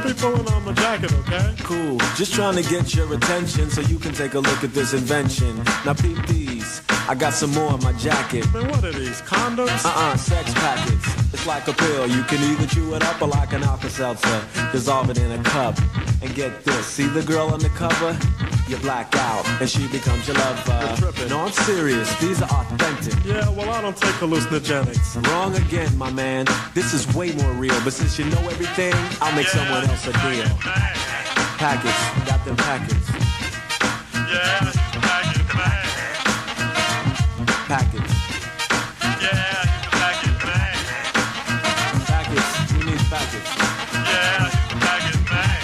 be pulling on my jacket, okay? Cool, just trying to get your attention so you can take a look at this invention. Now peep these, I got some more in my jacket. Man, what are these, condoms? Sex packets. It's like a pill, you can either chew it up or like an Alka-Seltzer. Dissolve it in a cup, and get this. See the girl on the cover? You black out, and she becomes your lover. You're tripping. No, I'm serious, these are authentic. Yeah, well, I don't take hallucinogenics. Wrong again, my man. This is way more real, but since you know everything, I'll make someone else a deal. Packets, got them packets. Yeah, packets, man. Packets. Yeah, packets, man. Packets, who needs packets? Yeah, packets, man.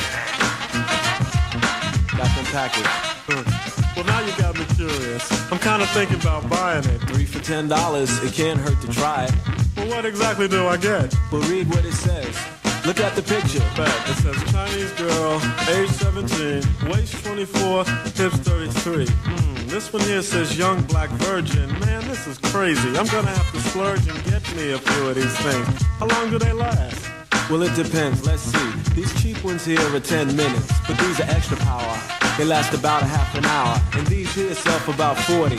Got them packets. Well, now you got me curious. I'm kind of thinking about buying it. 3 for $10, it can't hurt to try it. Well, what exactly do I get? But read what it says. Look at the picture. It says Chinese girl, age 17, waist 24, hips 33. This one here says young black virgin. Man, this is crazy. I'm gonna have to splurge and get me a few of these things. How long do they last? Well, it depends. Let's see. These cheap ones here are 10 minutes, but these are extra power. They last about a half an hour, and these here sell for about 40,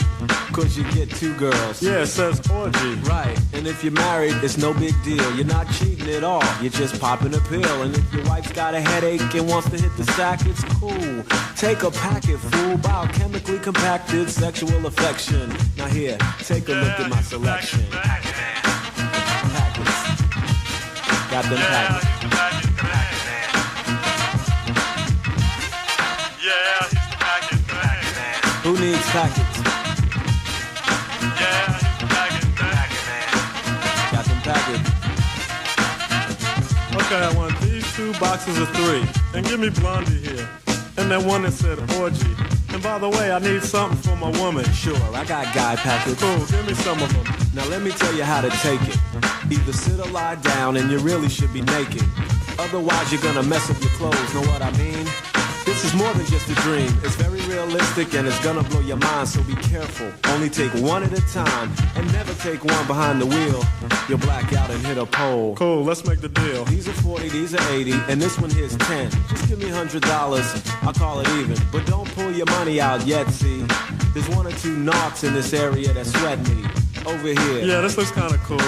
cause you get 2 girls. Yeah, it says orgy. Right, and if you're married, it's no big deal. You're not cheating at all, you're just popping a pill. And if your wife's got a headache and wants to hit the sack, it's cool. Take a packet, fool, biochemically compacted sexual affection. Now here, take a look at my selection. Packets. Got them packets. Who needs packets? Yeah, Got them packets. Okay, I want these 2 boxes of 3. And give me Blondie here. And that one that said orgy. And by the way, I need something for my woman. Sure, I got guy packets. Cool, give me some of them. Now let me tell you how to take it. Either sit or lie down, and you really should be naked. Otherwise you're gonna mess up your clothes, know what I mean? This is more than just a dream. It's very realistic and it's gonna blow your mind, so be careful. Only take one at a time, and never take one behind the wheel. You'll black out and hit a pole. Cool, let's make the deal. These are 40, these are 80, and this one here's 10. Just give me $100, I'll call it even. But don't pull your money out yet, see? There's 1 or 2 narcs in this area that sweat me. Over here. Yeah, this looks kinda cool.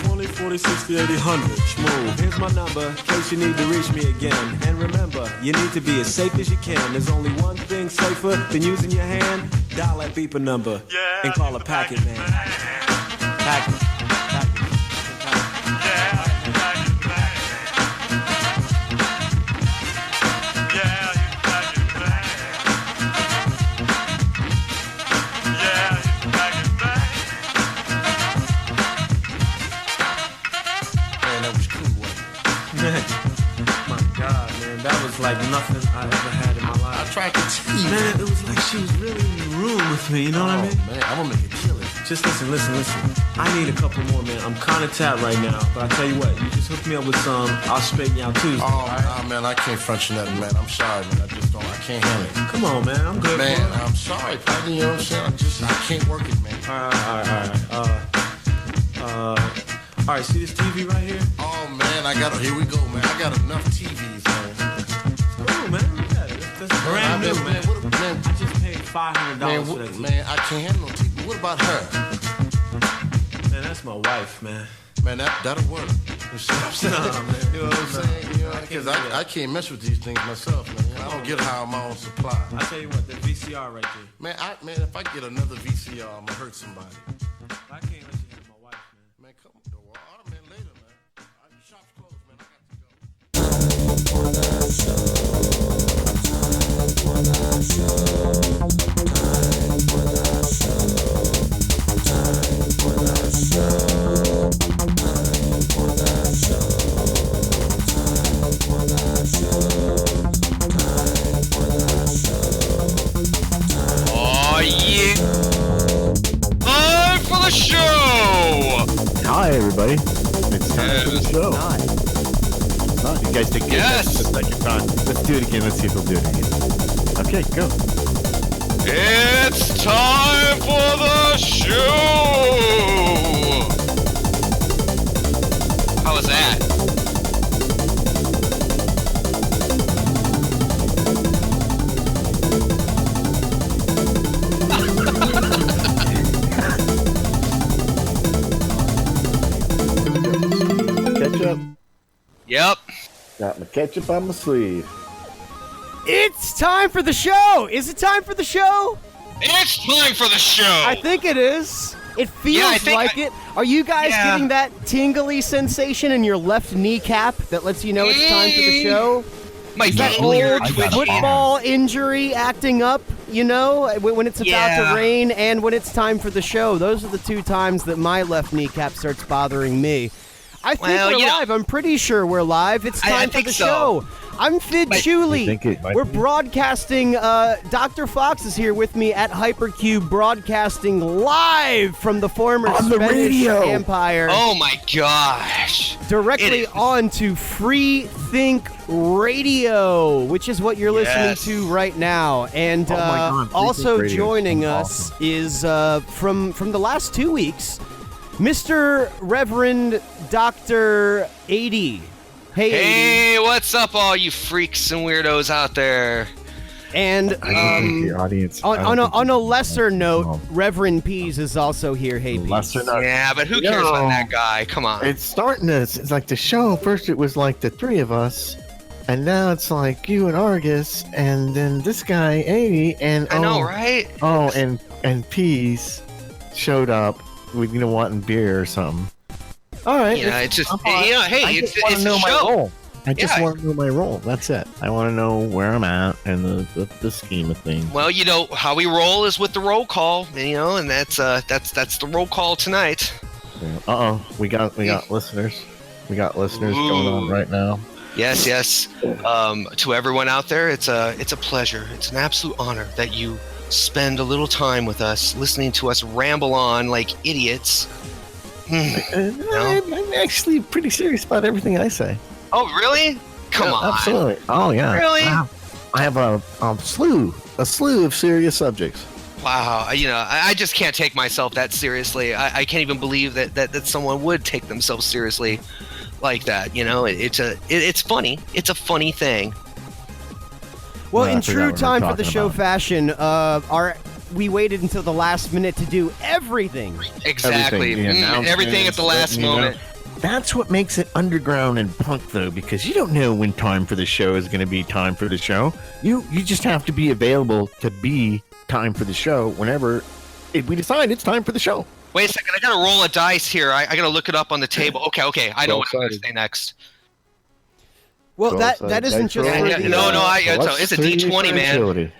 20, 40, 60, 80, 100. Smooth. Here's my number, in case you need to reach me again. And remember, you need to be as safe as you can. There's only one thing safer than using your hand. Dial that beeper number and call a packet man. Packet. Like nothing I ever had in my life. I tried to tell you. Man, it was like she was really in the room with me, you know what I mean? Man, I'm gonna make it kill it. Just listen. I need a couple more, man. I'm kinda tapped right now, but I tell you what, you just hook me up with some, I'll straighten you out Tuesday. Oh, nah, man, I can't front you nothing, man. I'm sorry, man. I can't handle it. Come on, man, I'm good. Man, I'm sorry, partner, you know what I'm saying? I can't work it, man. All right, see this TV right here? Oh, man, here we go, man. I got enough TVs, man. Cool, man. Look at it. That's brand new, man. I just paid $500 for that. Man, I can't handle no TV. What about her? Man, that's my wife, man. Man, that'll work. You know what I'm saying? You know what I'm saying? Because I can't mess with these things myself, man. I don't get high on my own supply. I tell you what, the VCR right there. Man, if I get another VCR, I'm gonna hurt somebody. I can't let you have my wife, man. Man, come on. All right, man, later, man. Shop's closed, man. I got to go. Oh yeah! Time for the show! Hi everybody. It's time for the show. You guys did good. Yes. The second time. Let's do it again. Let's see if we'll do it again. Okay, go. It's time for the show! How was that? ketchup on my sleeve. It's time for the show. Is it time for the show? It's time for the show. I think it is. It feels like it. Are you guys getting that tingly sensation in your left kneecap that lets you know it's time for the show? My that old football injury acting up, you know, when it's about to rain and when it's time for the show. Those are the two times that my left kneecap starts bothering me. I think we're live. I'm pretty sure we're live. It's time for the show. I'm Fidd Chuli. We're broadcasting. Dr. Fox is here with me at Hypercube, broadcasting live from the former Spanish Empire. Oh my gosh! Directly on to Free Think Radio, which is what you're listening to right now. And also joining us is from the last 2 weeks, Mr. Reverend Dr. 80. Hey, what's up, all you freaks and weirdos out there? And the audience, on a lesser note, Reverend Peas is also here. Hey, Peas. Lesser note. Yeah, but who cares about that guy? Come on. It's starting to. It's like the show. First, it was like the three of us, and now it's like you and Argus, and then this guy 80, and I know, right? Oh, and Peas showed up with wanting beer or something. All right. Yeah, it's just hey, it's a show. I just want to know my role. That's it. I want to know where I'm at and the scheme of things. Well, how we roll is with the roll call, and that's the roll call tonight. We got listeners. We got listeners going on right now. Yes. To everyone out there, it's a pleasure. It's an absolute honor that you spend a little time with us, listening to us ramble on like idiots. I'm actually pretty serious about everything I say. Oh, really? Come on. Absolutely. Oh, yeah. Really? I have a slew of serious subjects. Wow. I just can't take myself that seriously. I can't even believe that someone would take themselves seriously like that. It's funny. It's a funny thing. Well, in true time for the show fashion, we waited until the last minute to do everything. Exactly. Everything at the last moment. That's what makes it underground and punk, though, because you don't know when time for the show is going to be time for the show. You just have to be available to be time for the show whenever we decide it's time for the show. Wait a second. I got to roll a dice here. I got to look it up on the table. Okay. I know what I'm going to say next. Well, that isn't just for it's a D20, man.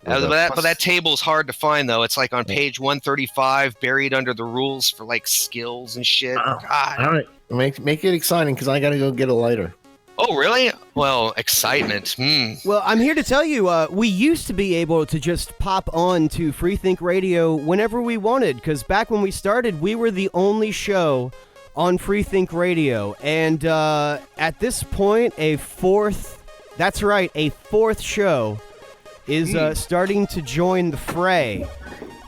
But that table's hard to find, though. It's like on page 135, buried under the rules for like skills and shit. God. All right, make it exciting because I got to go get a lighter. Oh, really? Well, excitement. Well, I'm here to tell you, we used to be able to just pop on to Free Think Radio whenever we wanted, because back when we started, we were the only show on Free Think Radio, and at this point, a fourth show is starting to join the fray.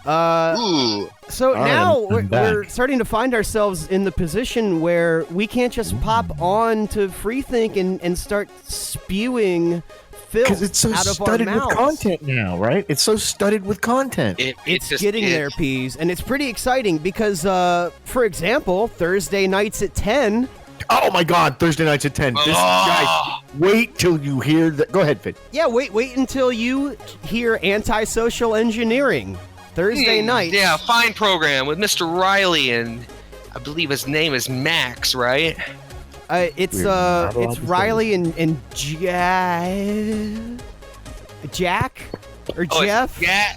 So now we're starting to find ourselves in the position where we can't just pop on to Free Think and start spewing filth out of our mouths. Because it's so studded with content now, right? It's so studded with content. It's getting there, Peas, and it's pretty exciting because, for example, Thursday nights at 10... Oh my God! Thursday nights at 10. Guys, wait till you hear that. Go ahead, Fidd. Yeah, wait until you hear Antisocial Engineering Thursday night. Yeah, fine program with Mr. Riley, and I believe his name is Max, right? It's Riley and Jack or Jeff. Yeah,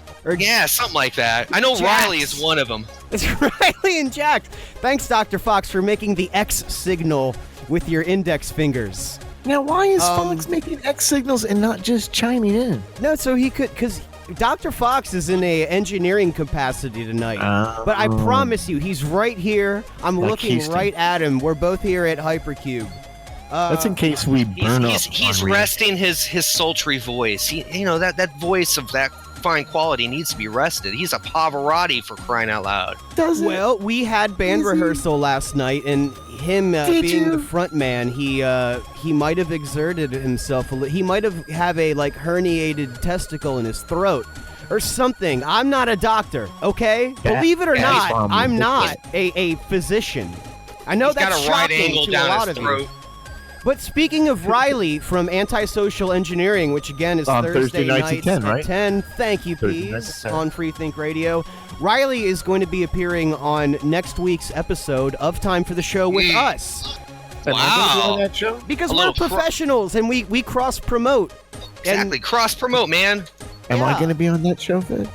something like that. I know Jax. Riley is one of them. It's Riley and Jack. Thanks, Dr. Fox, for making the X signal with your index fingers. Now, why is Fox making X signals and not just chiming in? No, so he could, because Dr. Fox is in a engineering capacity tonight. But I promise you, he's right here. I'm looking right at him. We're both here at Hypercube. That's in case we burn up. He's resting his sultry voice. That voice of that fine quality needs to be rested. He's a Pavarotti, for crying out loud. Well, we had band rehearsal last night, and him being the front man, he might have exerted himself a little. He might have a herniated testicle in his throat or something. I'm not a doctor, okay? Believe it or not, I'm not a physician. I know that's shocking to a lot of you. But speaking of Riley from Antisocial Engineering, which again is On Thursday nights at 10, right? 10. Thank you, Thursday nights Peas, at 10. on Free Think Radio. Riley is going to be appearing on next week's episode of Time for the Show with us. Am I gonna be on Wow. that show? Because A we're little professionals and we cross-promote. Exactly. Cross promote, man. Am I Yeah. going to be on that show, Fid?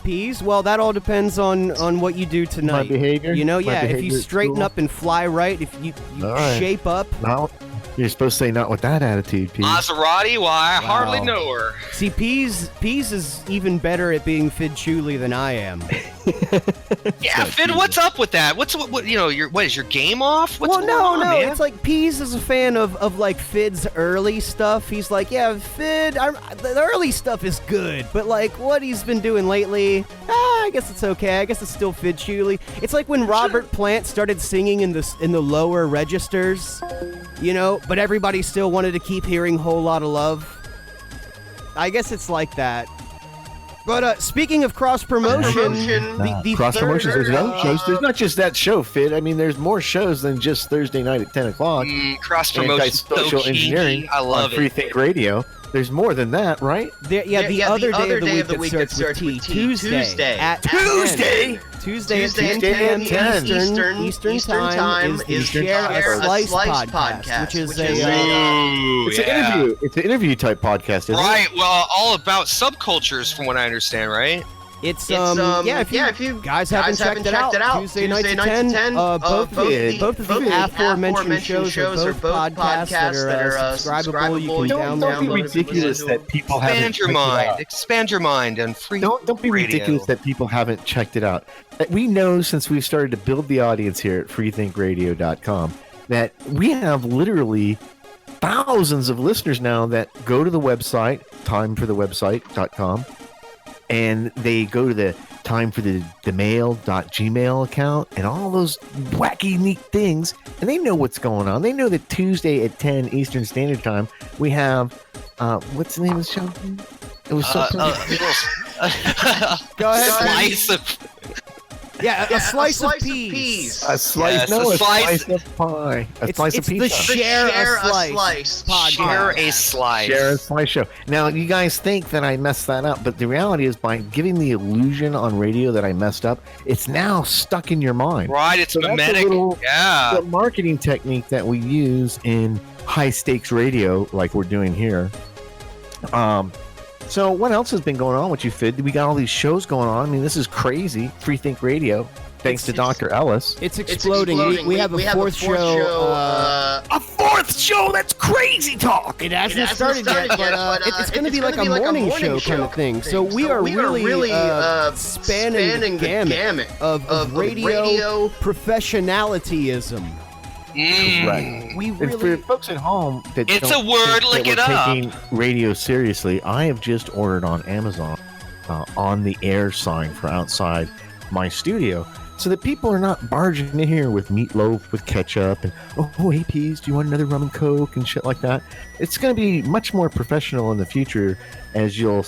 Peas, well, that all depends on what you do tonight. My behavior? You know, My yeah, if behavior you at straighten school? up and fly right, if you All right. shape up. No, you're supposed to say not with that attitude, Pete. Maserati? Why, I hardly Wow. know her. See, Peas is even better at being Fidd Chuli than I am. Yeah, Finn, what's up with that? What is your game off? What's Well, going on, no, man? it's like Peas is a fan of like Fidd's early stuff. He's like, yeah, Fidd, the early stuff is good, but like what he's been doing lately, I guess it's okay. I guess it's still Fidd Chuli. It's like when Robert Plant started singing in the lower registers, you know, but everybody still wanted to keep hearing Whole Lotta Love. I guess it's like that. But speaking of cross promotion, the Cross promotions. There's third, other shows. There's not just that show, Fid. I mean, there's more shows than just Thursday night at 10 o'clock. Cross promotion, so Antisocial kinky. engineering I love on Free it. Think Radio. There's more than that, right? the other day of the week that starts with T. Tuesday at 10. Tuesday at 10 p.m. 10 Eastern time is Eastern Share time. a Slice podcast, which is a Ooh, It's an interview. It's an interview type podcast, isn't Right, well, all about subcultures, from what I understand, right? If you guys haven't checked it out, Tuesday nights at 10, both of the aforementioned shows are both podcasts that are subscribable. You can Don't be download ridiculous that people haven't Expand your checked it mind. out. Expand your mind and free. Don't be radio. ridiculous that people haven't checked it out. We know since we've started to build the audience here at freethinkradio.com that we have literally thousands of listeners now that go to the website, timeforthewebsite.com, and they go to the timeforthemail.gmail account and all those wacky, neat things, and they know what's going on. They know that Tuesday at 10 Eastern Standard Time, we have, what's the name of the show? It was so Go ahead. Slice of a slice of peas. A slice, Yes, no, a a slice- slice of pie. A slice of the pizza. Share a Slice podcast. share a slice. Share a slice show. Now, you guys think that I messed that up, but the reality is by giving the illusion on radio that I messed up, it's now stuck in your mind. Right, it's So that's a mimetic. little- Yeah. The marketing technique that we use in high stakes radio, like we're doing here. So what else has been going on with you, Fid? We got all these shows going on. I mean, this is crazy. Free Think Radio, thanks to Dr. Ellis. It's exploding. We have a fourth show. A fourth show? That's crazy talk. It hasn't started yet, but it's going to be like a morning show kind of thing. So we are really spanning the gamut of radio professionalism. Right. We And for really folks at home that It's don't a word, think that look it we're up. taking radio seriously, I have just ordered on Amazon on the air sign for outside my studio, so that people are not barging in here with meatloaf with ketchup and oh hey Peas, do you want another rum and coke and shit like that. It's going to be much more professional in the future, as you'll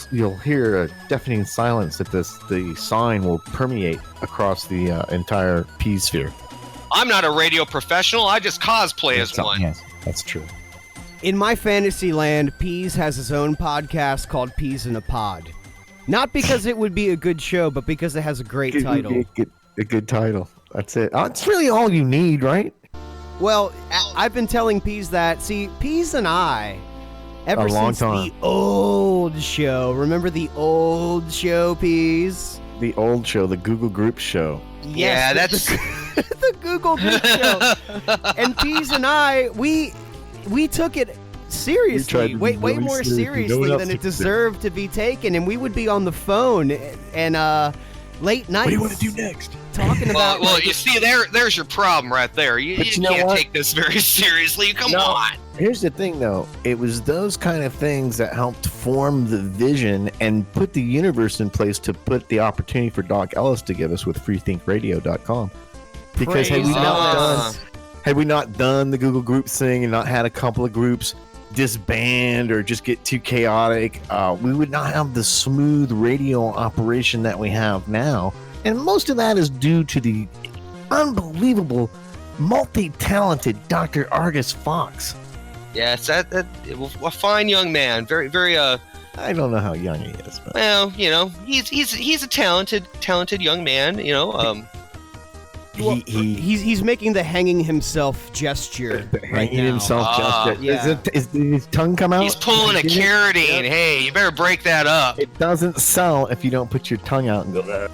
hear a deafening silence that the sign will permeate across the entire Peas sphere. I'm not a radio professional. I just cosplay as one. Yes, that's true. In my fantasy land, Peas has his own podcast called Peas in a Pod. Not because it would be a good show, but because it has a great title. A good title. That's it. It's really all you need, right? Well, I've been telling Peas that. See, Peas and I, ever A long since time. the old show, remember the old show, Peas? The old show, the Google Group show. Yeah, that's the Google Group show. And Peas and I, we took it seriously, way more seriously than it deserved to be taken, and we would be on the phone and late nights. What do you want to do next? Talking about well, you see, there's your problem right there. You But you know can't what? take this very seriously. Come No. on. Here's the thing, though. It was those kind of things that helped form the vision and put the universe in place to put the opportunity for Doc Ellis to give us with freethinkradio.com. Because had we not done the Google Groups thing and not had a couple of groups disband or just get too chaotic, we would not have the smooth radio operation that we have now. And most of that is due to the unbelievable multi-talented Dr. Argus Fox. Yes, a fine young man. Very, very. I don't know how young he is, but Well, he's a talented young man. He's making the hanging himself gesture right hanging now. himself just. Yeah. Is his tongue come out? He's pulling a carradine. Hey, you better break that up. It doesn't sell if you don't put your tongue out and go there.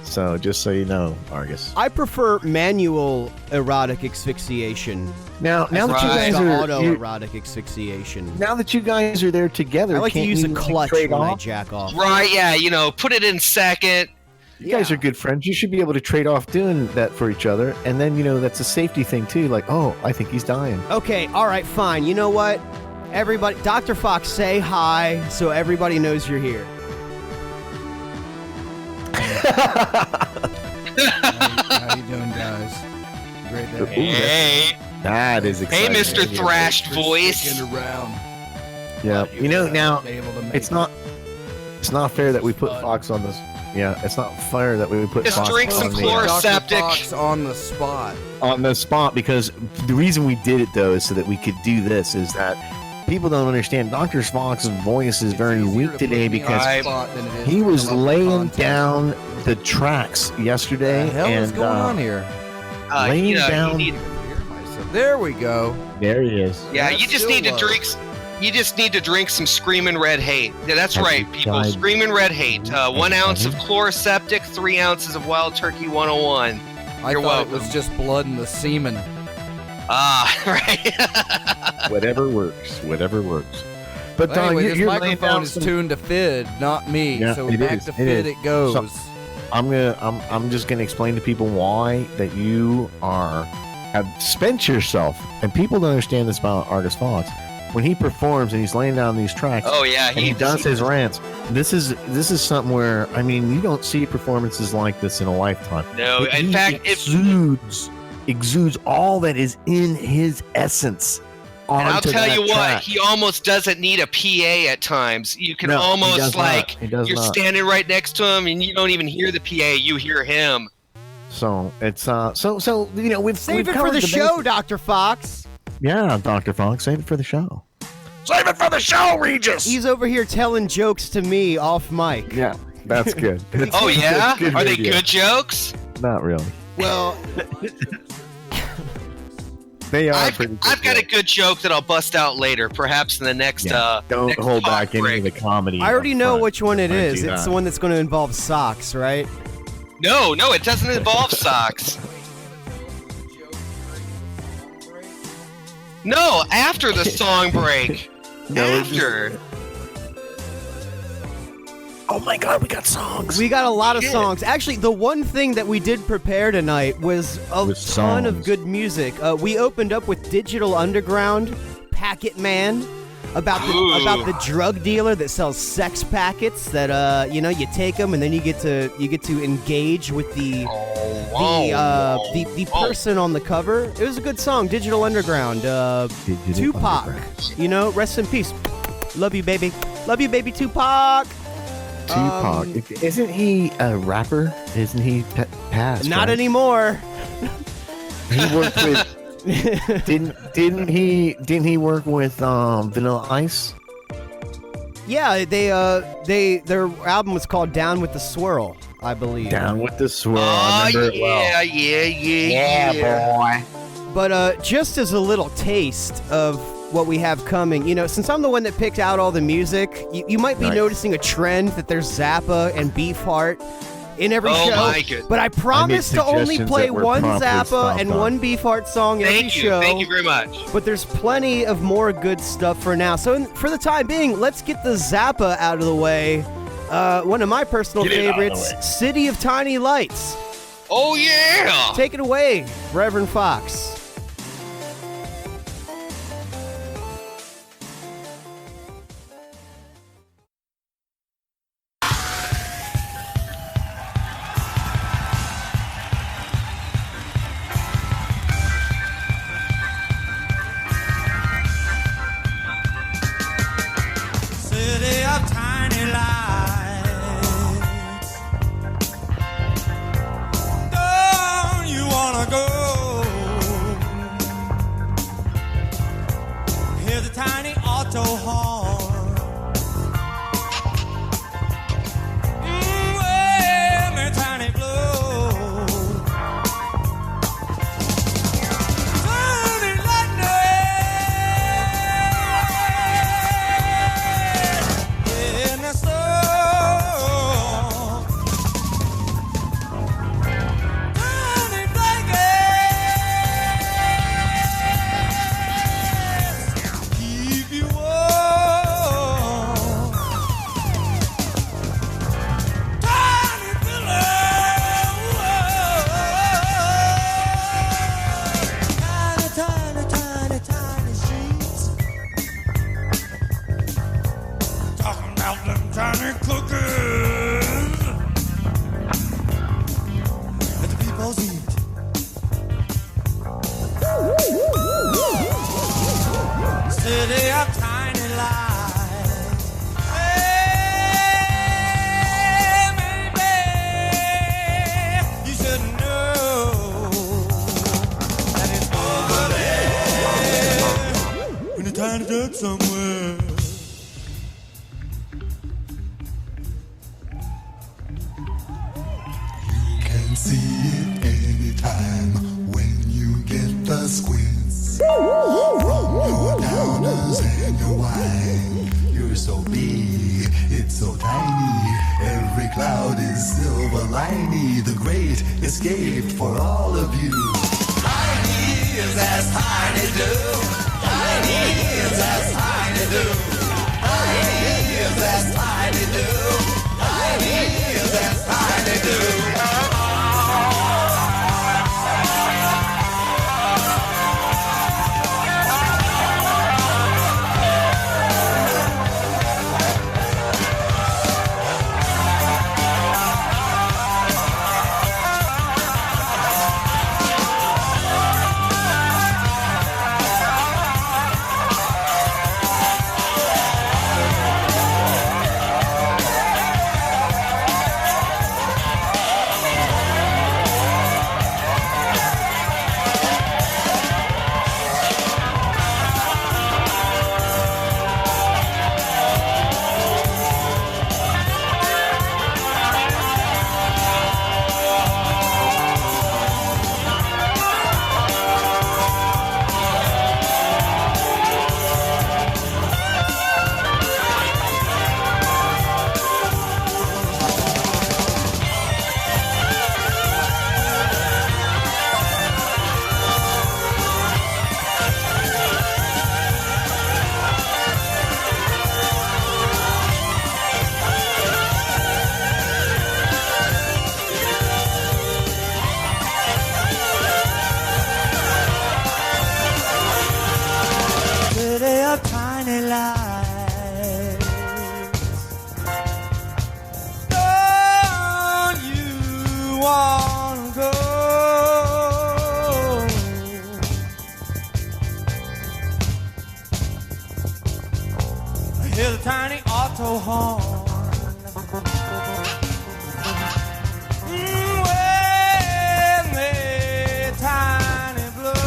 So, just so you know, Argus. I prefer manual erotic asphyxiation. Now that you Right. guys to are autoerotic asphyxiation. now that you guys are there together, I like to can't use you a clutch trade when I off? jack off. Right? Yeah. Put it in second. You guys are good friends. You should be able to trade off doing that for each other, and then that's a safety thing too. Like, oh, I think he's dying. Okay, all right, fine. You know what? Everybody, Dr. Fox, say hi so everybody knows you're here. How you doing, guys? Great day. Hey. That is Hey, exciting. Mr. Thrashed Voice. Sticking around. Yeah, now Able to make it's not fair that we put Fox on this. Yeah, it's not fair that we put Just Fox drink some on the, Chloraseptic. Dr. Fox on the spot. on the spot, because the reason we did it though is so that we could do this. Is that people don't understand Dr. Fox's voice is very weak today because he was laying down the tracks yesterday What the hell is and going on here? laying down. There we go. There he is. Yeah, That's you just still need to low. drink. You just need to drink some Screamin' Red Hate. Yeah, that's Have right, you people. tried- Screamin' Red Hate. 1 ounce of Chloraseptic, 3 ounces of Wild Turkey 101. I You're thought welcome. it was just blood in the semen. Right. Whatever works. Whatever works. But Don, Anyway, this you're laying microphone down is some. tuned to Fidd, not me. Yeah, so it back is, to it Fidd is. it goes. So- I'm just gonna explain to people why that you have spent yourself, and people don't understand this about Argus Fox. When he performs and he's laying down these tracks, Oh yeah, and he does his rants. This is something where you don't see performances like this in a lifetime. No, in He fact, exudes all that is in his essence. And I'll onto tell that you what, track. he almost doesn't need a PA at times. You can No, he almost does not. He does you're not. standing right next to him and you don't even hear the PA, you hear him. So it's we've Save it for covered the show, basics. Dr. Fox. Yeah, Dr. Fox, save it for the show. Save it for the show, Regis. He's over here telling jokes to me off mic. Yeah, that's good. Oh yeah? Good Are they radio. good jokes? Not really. Well, They are I've pretty good. got a good joke that I'll bust out later, perhaps in the next Don't next hold talk back any break. of the comedy. I already up know front. which one it Why is. do It's that? the one that's going to involve socks, right? No, it doesn't involve socks. No, after the song break. No, it's just- After. Oh my God, we got songs. We got a lot of Shit. songs. Actually, the one thing that we did prepare tonight was a Was ton of songs. good music. We opened up with Digital Underground, Packet Man, about the drug dealer that sells sex packets. That you take them and then you get to engage with the person on the cover. It was a good song, Digital Underground. Tupac, rest in peace. Love you, baby. Love you, baby, Tupac. Tupac. Isn't he a rapper? Isn't he passed? Not right? anymore. He worked with. didn't he work with Vanilla Ice? Yeah, their album was called Down with the Swirl, I believe. Down with the swirl. Oh, I remember it well. yeah, boy. But just as a little taste of what we have coming, since I'm the one that picked out all the music, you might be Nice. noticing a trend that there's Zappa and Beefheart in every Oh show. my goodness. But I promise to only suggestions play that were one promptly Zappa stopped and on. one Beefheart song every Thank you. show. Thank you very much. But there's plenty of more good stuff for now. So for the time being, let's get the Zappa out of the way. One of my personal Get it out of the favorites, way. City of Tiny Lights. Oh yeah. Take it away, Reverend Fox. City of tiny lights. Don't you wanna go? auto horn. When the tiny blow, turning lightning in the storm. Tiny cookies that the peoples eat. City of tiny lights. Hey, baby, you should know that it's over there in a tiny dirt somewhere. See it anytime when you get the squints. From your downers and your wine. You're so big, it's so tiny. Every cloud is silver liney. The great escape for all of you. Tiny is as tiny do. Tiny is as tiny do. Tiny is as tiny do. Tiny is as tiny do. Tiny lights. Don't you want to go? I hear the tiny auto horn. When the tiny blow.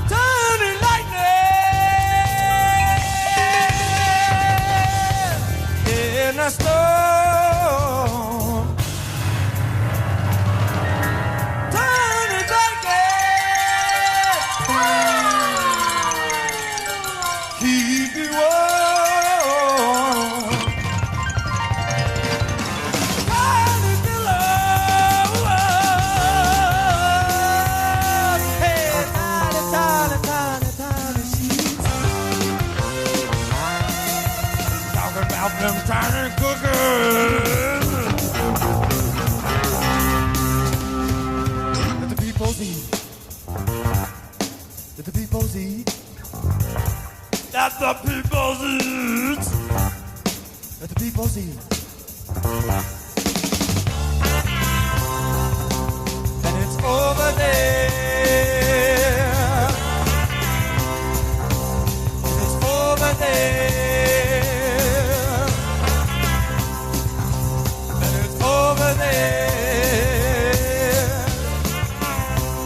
Turning lightning in a storm. Turning lightning, keep you warm. Tiny pillow, hey, tiny, tiny, tiny, tiny sheets. Talking about them tiny cookies that the peoples eat. That the peoples eat. That the peoples eat. That the peoples eat. And it's over there. And it's over there. And it's over there.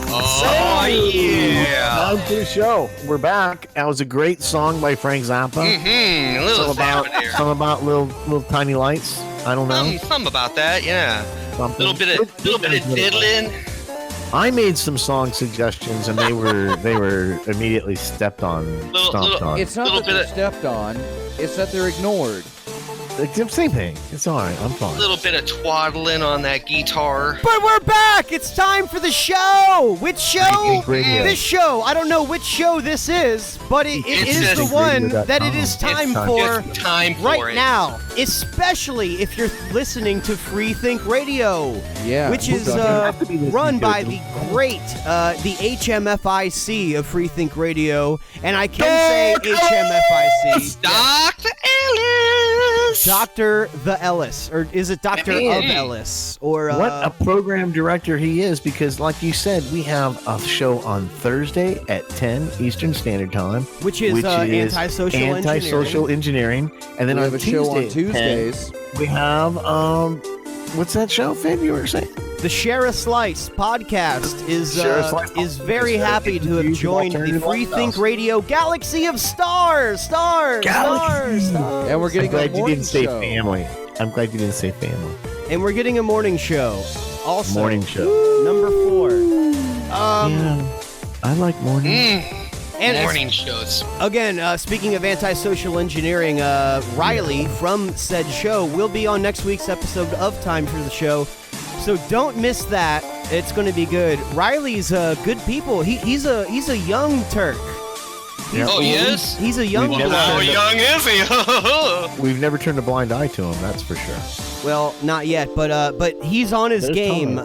Oh, yeah. Time for the show. We're back. That was a great song by Frank Zappa. Mm-hmm. A little Something about little tiny lights. I don't know. Something about that, yeah. Something. Little bit of diddling. I made some song suggestions, and they were immediately stomped on. It's not that they're stepped on; it's that they're ignored. Same thing. It's all right. I'm fine. A little bit of twaddling on that guitar. But we're back! It's time for the show! Which show? This show. I don't know which show this is, but it is the one that it is time for right now. Especially if you're listening to Free Think Radio. Yeah. Which is run by the great, the HMFIC of Free Think Radio. And I can say HMFIC. Dr. Ellis! Dr. The Ellis, or is it Dr. of Ellis? Or what a program director he is, because like you said, we have a show on Thursday at 10 Eastern Standard Time, which is antisocial engineering, and then we on have a show on Tuesdays 10, we have what's that show, Finn, you were saying? The Share a Slice podcast is very happy to have joined the Free Think Radio Galaxy of Stars. And we're getting a morning show. I'm glad you didn't say family. And we're getting a morning show. Also, morning show. Number 4. Yeah, I like morning. And morning shows. Again, speaking of antisocial engineering, Riley from said show will be on next week's episode of Time for the Show. So don't miss that. It's going to be good. Riley's good people. He's a young Turk. He is? He's a young one. How young is he? We've never turned a blind eye to him, that's for sure. Well, not yet, but he's on his game.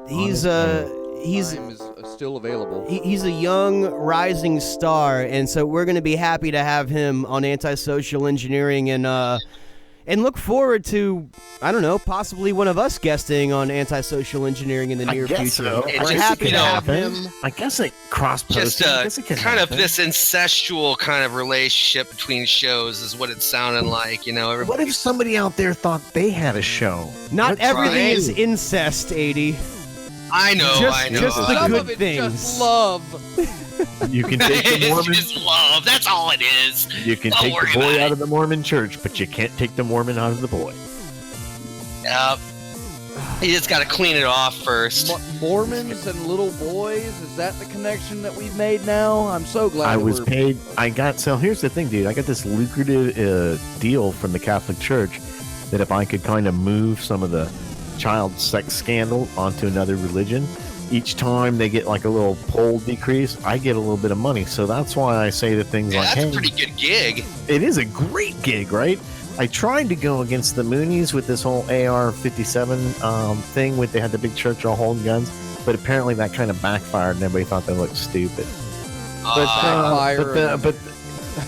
He's Time is still available. He's a young rising star, and so we're going to be happy to have him on Antisocial Engineering, and look forward to, I don't know, possibly one of us guesting on Antisocial Engineering in the near future. So. We're happy to have him. I guess it cross-posting. Just kind of this incestual kind of relationship between shows is what it sounded like, you know. What if somebody out there thought they had a show? Not everything is incest, 80. I know. Just the Some good of it things. Just love. You can take the Mormon. It's just love. That's all it is. You can take the boy out of the Mormon church, but you can't take the Mormon out of the boy. Yep. You just got to clean it off first. Mormons and little boys, is that the connection that we've made now? I'm so glad. So here's the thing, dude. I got this lucrative deal from the Catholic Church that if I could kind of move some of the child sex scandal onto another religion, each time they get like a little poll decrease, I get a little bit of money. So that's why I say the things like, that's hey, a pretty good gig. It is a great gig, right? I tried to go against the Moonies with this whole AR-57 thing with they had the big church all holding guns, but apparently that kind of backfired and everybody thought they looked stupid.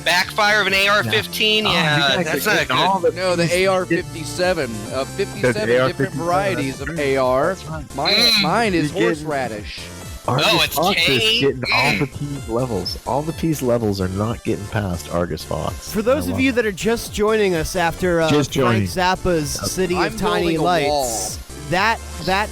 Backfire of an AR-15? Yeah, that's not good. No, the AR-57. 57 different varieties of AR. Mine is horseradish. Argus it's Fox is Kane. getting all the Peas levels. All the Peas levels are not getting past Argus Fox. For those of you that are just joining us after Frank Zappa's City of Tiny Lights, that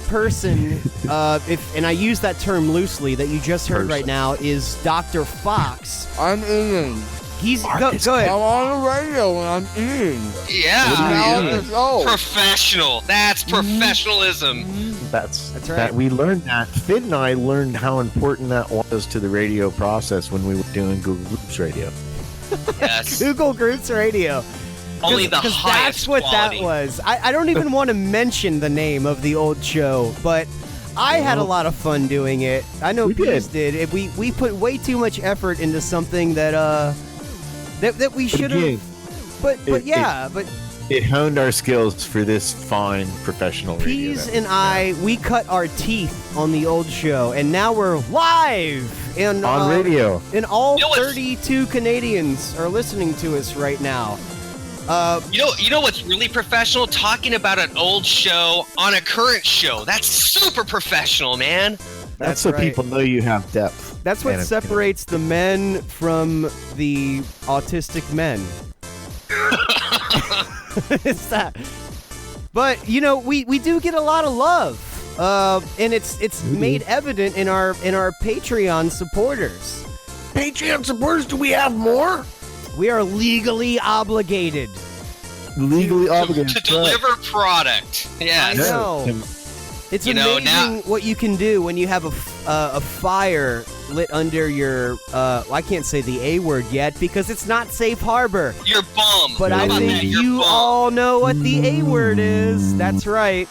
person, and I use that term loosely, that you just heard right now, is Dr. Fox. I'm in. He's go ahead. I'm on the radio and I'm in. Yeah. Professional. That's professionalism. That's right. That we learned that. Fidd and I learned how important that was to the radio process when we were doing Google Groups Radio. Yes. Google Groups Radio. Only the highest that's what quality. that was. I don't even want to mention the name of the old show, but I had a lot of fun doing it. I know Peas did. We put way too much effort into something that we should have. But it honed our skills for this fine professional radio. Peas and we cut our teeth on the old show, and now we're live on radio. And all 32 Canadians are listening to us right now. You know what's really professional? Talking about an old show on a current show. That's super professional, man. That's so people know you have depth. That's what separates the men from the autistic men. It's that. But, we do get a lot of love. and it's made evident in our Patreon supporters. Patreon supporters, do we have more? We are legally obligated. To deliver product. Yes. I know. It's amazing what you can do when you have a fire lit under your, I can't say the A word yet because it's not safe harbor. Your bum. But I think you all know what the A word is. That's right.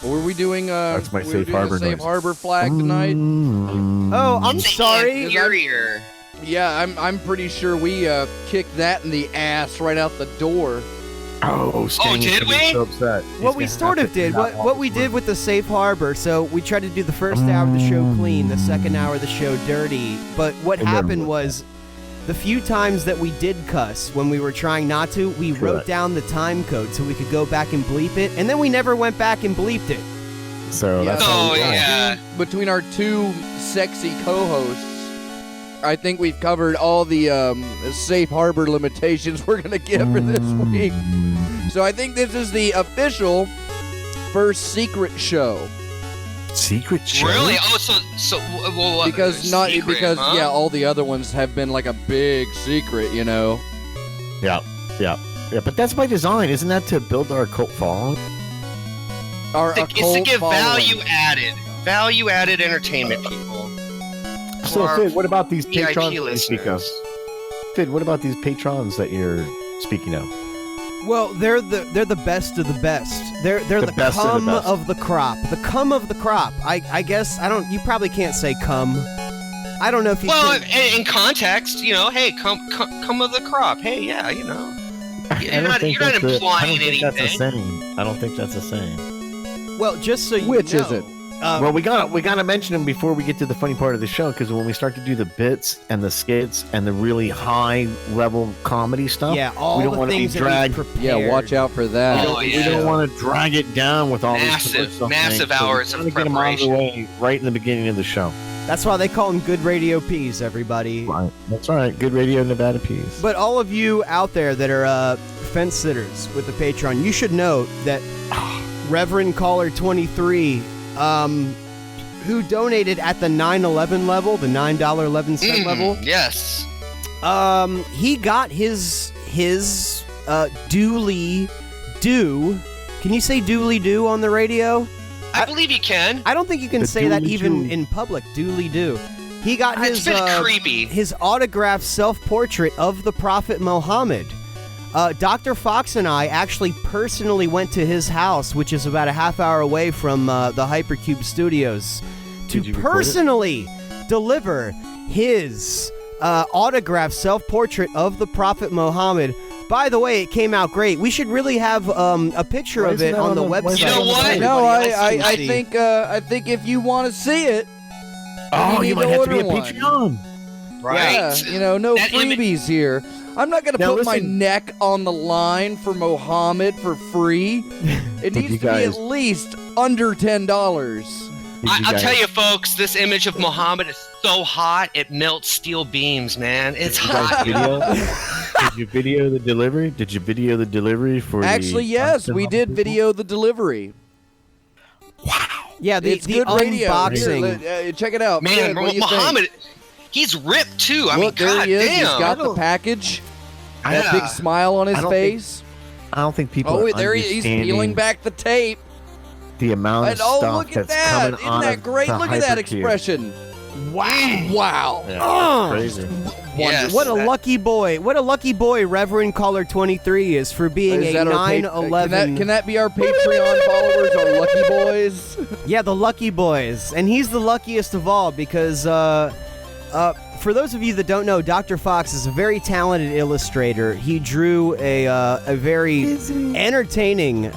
Were we doing That's my safe harbor safe harbor flag tonight? Oh, I'm sorry. Inferior. Yeah, I'm pretty sure we kicked that in the ass right out the door. Oh, did we? So upset. Well, we sort of did. What we did with the safe harbor, so we tried to do the first hour of the show clean, the second hour of the show dirty. But what happened was, the few times that we did cuss when we were trying not to, we wrote down the time code so we could go back and bleep it, and then we never went back and bleeped it. So that's between our two sexy co-hosts, I think we've covered all the safe harbor limitations we're going to give for this week. So I think this is the official first secret show. Secret show? Really? Oh, so well, because secret, huh? Yeah, all the other ones have been like a big secret, you know. Yeah. But that's by design, isn't that to build our cult following? It's to give value added entertainment, people. So, Fidd, what about these VIP patrons that you speak of? Fidd, what about these patrons that you're speaking of? Well, they're the best of the best. They're the best cum of the best. of the crop. The cum of the crop. I guess you probably can't say cum. I don't know if you. Well, in context, hey, cum of the crop. Hey, yeah, You're not implying anything. I don't think that's a saying. Well, just so you Which know, is it? Well, we gotta mention them before we get to the funny part of the show, because when we start to do the bits and the skits and the really high level comedy stuff, all we don't the want to be things dragged. that we Yeah, watch out for that. We don't want to drag it down with all massive hours of preparation. Get them out of the way right in the beginning of the show. That's why they call them Good Radio Peas, everybody. Right. That's all right. Good Radio Nevada Peas. But all of you out there that are fence sitters with the Patreon, you should know that Reverend Caller 23, who donated at the 9.11 level, the $9.11 level. Yes. He got his duly due. Can you say duly due on the radio? I believe you can. I don't think you can say that even in public. Duly due. He got it's been creepy. His autographed self-portrait of the Prophet Muhammad. Dr. Fox and I actually personally went to his house, which is about a half hour away from the Hypercube studios, to personally deliver his autographed self-portrait of the Prophet Muhammad. By the way, it came out great. We should really have a picture of it on the website. You know what? No, I think if you want to see it, you might have to be a Patreon. Right. Yeah, no freebies here. I'm not going to put my neck on the line for Muhammad for free. It needs to be at least under $10. I'll tell you, folks, this image of Muhammad is so hot, it melts steel beams, man. It's hot. Did you video the delivery? For Actually, yes, we did video the delivery. Wow. Yeah, the good unboxing. Here, check it out. Man, Muhammad, he's ripped, too. I mean, there he is. Damn. He's got the package. That big smile on his face. I don't think people he's peeling back the tape. The amount of stuff look at that's that. coming Isn't out that of great? the Look at that Hypercube. expression. Wow. Yeah, crazy. Yes. What a lucky boy. What a lucky boy Reverend Caller 23 is for being a 9/11. Can that be our Patreon followers, our lucky boys? Yeah, the lucky boys. And he's the luckiest of all because for those of you that don't know, Dr. Fox is a very talented illustrator. He drew a very entertaining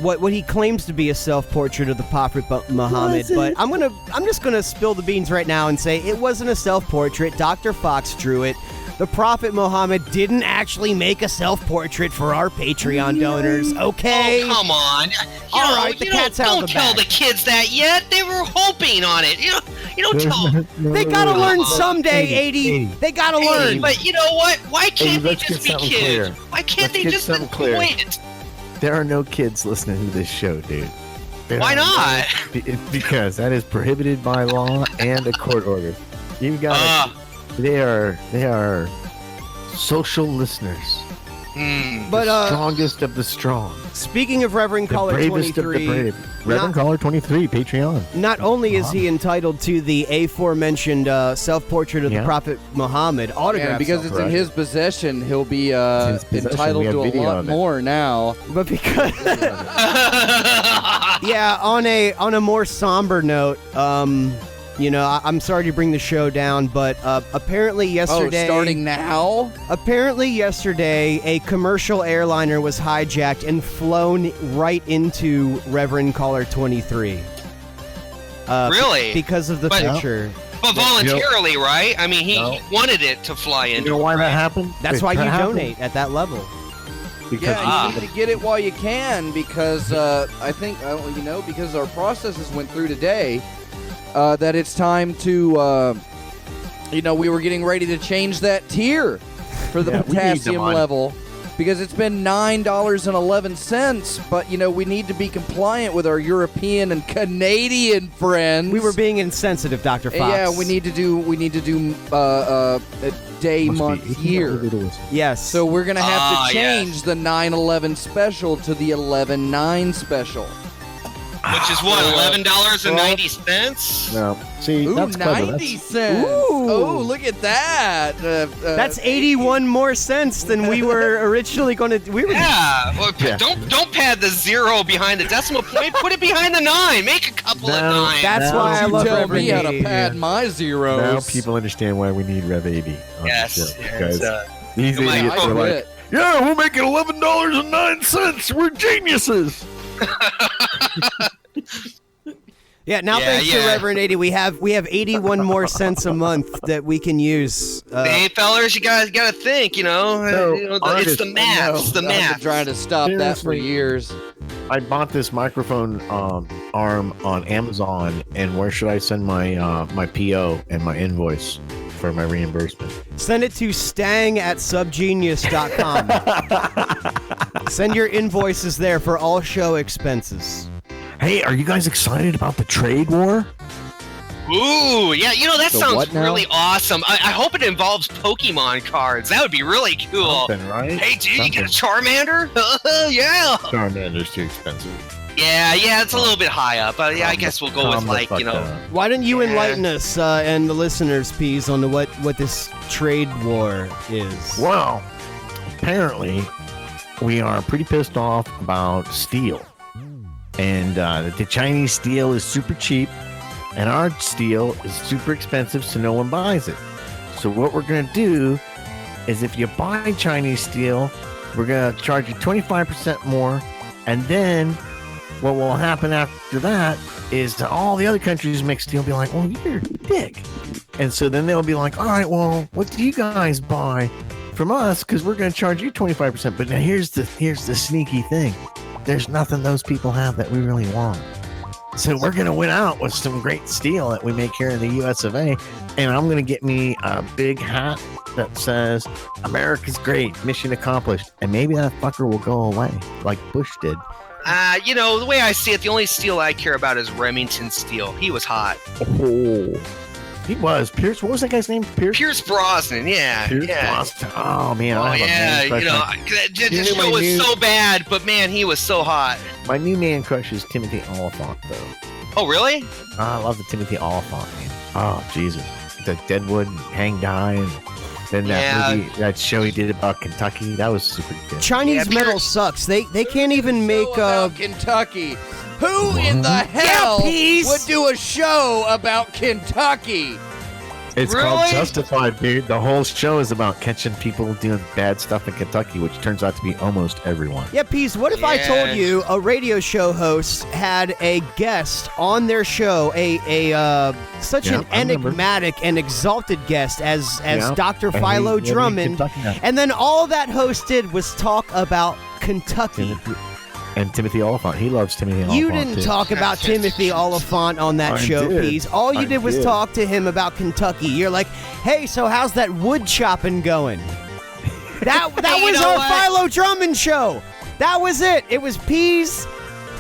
what he claims to be a self-portrait of the Prophet Muhammad, but I'm just gonna spill the beans right now and say it wasn't a self-portrait. Dr. Fox drew it. The Prophet Muhammad didn't actually make a self-portrait for our Patreon donors. Okay. Oh, come on. All right, the cat's out of the bag. Don't tell the kids that yet. They were hoping on it. You don't tell them. They gotta learn someday, 80. They gotta learn. But you know what? Why can't they just be kids? Clear. Why can't they just quit? There are no kids listening to this show, dude. Why not? Because that is prohibited by law and a court order. You got They are social listeners. But the strongest of the strong. Speaking of Reverend The Caller bravest 23, of the brave. Reverend Caller 23, Patreon. not only is he entitled to the aforementioned self-portrait of the Prophet Muhammad autograph, And because it's in his possession, he'll be entitled to a lot more now. But because on a more somber note, I'm sorry to bring the show down, but apparently yesterday... Oh, starting now? Apparently yesterday, a commercial airliner was hijacked and flown right into Reverend Caller 23. Really? Because of the picture. But voluntarily, right? I mean, he wanted it to fly in. You know why that happened? That's why you donate at that level. Because you need to get it while you can, because I think, because our processes went through today, that it's time to, we were getting ready to change that tier for the potassium level, because it's been $9.11, but, we need to be compliant with our European and Canadian friends. We were being insensitive, Dr. Fox. Yeah, we need to do day, month, year. Yes. So we're going to have to change the 9/11 special to the 11/9 special. Which is what, $11.90? No. See, that's clever. 90 cents. Oh, look at that. That's 81 more cents than we were originally going to. Don't pad the zero behind the decimal point. Put it behind the 9. Make a couple of 9s. That's why I love tell Reverend me how to pad my zeros. Now people understand why we need Rev 80. Yes. Guys, these idiots are like, we'll make it $11.09. We're geniuses. Thanks to Reverend 80, we have 81 more cents a month that we can use. Hey, fellas, you guys got to think, it's the math. It's the math. I've been trying to stop that for years. I bought this microphone arm on Amazon, and where should I send my my PO and my invoice for my reimbursement? Send it to stang@subgenius.com. Send your invoices there for all show expenses. Hey, are you guys excited about the trade war? Ooh, yeah, that sounds really awesome. I hope it involves Pokemon cards. That would be really cool. Something, right? Hey, dude, you get a Charmander? Yeah. Charmander's too expensive. Yeah, it's a little bit high up. I guess we'll go with Why don't you enlighten us and the listeners, Peas, on what this trade war is? Well, apparently, we are pretty pissed off about steel. And the Chinese steel is super cheap, and our steel is super expensive, so no one buys it. So what we're going to do is if you buy Chinese steel, we're going to charge you 25% more, and then what will happen after that is that all the other countries make steel be like, well, you're a dick. And so then they'll be like, all right, well, what do you guys buy from us? Because we're going to charge you 25%. But now here's the sneaky thing. There's nothing those people have that we really want. So we're going to win out with some great steel that we make here in the US of A. And I'm going to get me a big hat that says, America's great, mission accomplished. And maybe that fucker will go away like Bush did. The way I see it, the only steel I care about is Remington steel. He was hot. Oh, he was. Pierce, what was that guy's name? Pierce Brosnan, yeah. Pierce Brosnan. Oh, man. This show was so bad, but man, he was so hot. My new man crush is Timothy Oliphant, though. Oh, really? I love the Timothy Oliphant, man. Oh, Jesus. The Deadwood, Hang Die, and then that movie, that show he did about Kentucky, that was super good. Chinese metal sucks. They can't even make Kentucky. Who in the hell would do a show about Kentucky? It's called Justified, dude. The whole show is about catching people doing bad stuff in Kentucky, which turns out to be almost everyone. Yeah, Peas, what if I told you a radio show host had a guest on their show, such an enigmatic and exalted guest as Dr. Philo Drummond, and then all that host did was talk about Kentucky. And Timothy Oliphant. He loves Timothy Oliphant. You didn't talk about Timothy Oliphant on that show, Peas. All you did was talk to him about Kentucky. You're like, hey, so how's that wood chopping going? That was our Philo Drummond show. That was it. It was Peas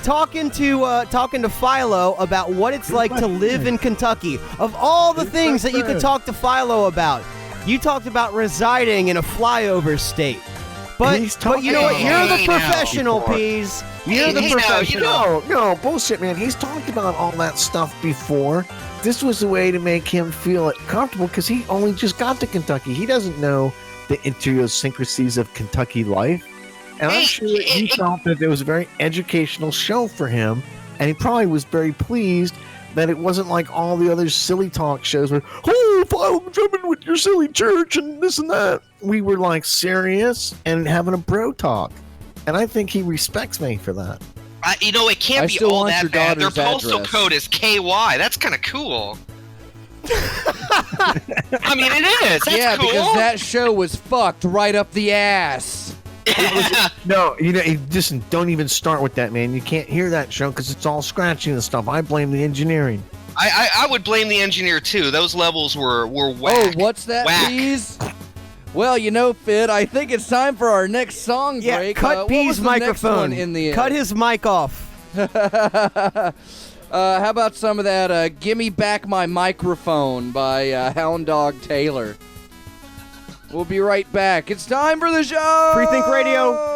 talking to Philo about what it's like to live in Kentucky. Of all the things that you could talk to Philo about, you talked about residing in a flyover state. But you know what? You're the professional, Peas. You're the professional. No, bullshit, man. He's talked about all that stuff before. This was a way to make him feel comfortable because he only just got to Kentucky. He doesn't know the idiosyncrasies of Kentucky life. And I'm sure that he felt that it was a very educational show for him. And he probably was very pleased that it wasn't like all the other silly talk shows where, oh, Philo, jump in with your silly church and this and that. We were like serious and having a bro talk. And I think he respects me for that. It can't be all that bad. Their postal code is KY. That's kind of cool. I mean, it is. That's cool. Because that show was fucked right up the ass. No, listen, don't even start with that, man. You can't hear that show because it's all scratching and stuff. I blame the engineering. I would blame the engineer, too. Those levels were whack. Oh, what's that, Peas? Well, Fidd, I think it's time for our next song break. Cut Peas' microphone. In the end? Cut his mic off. How about some of that Gimme Back My Microphone by Hound Dog Taylor? We'll be right back. It's time for the show! Freethink Radio.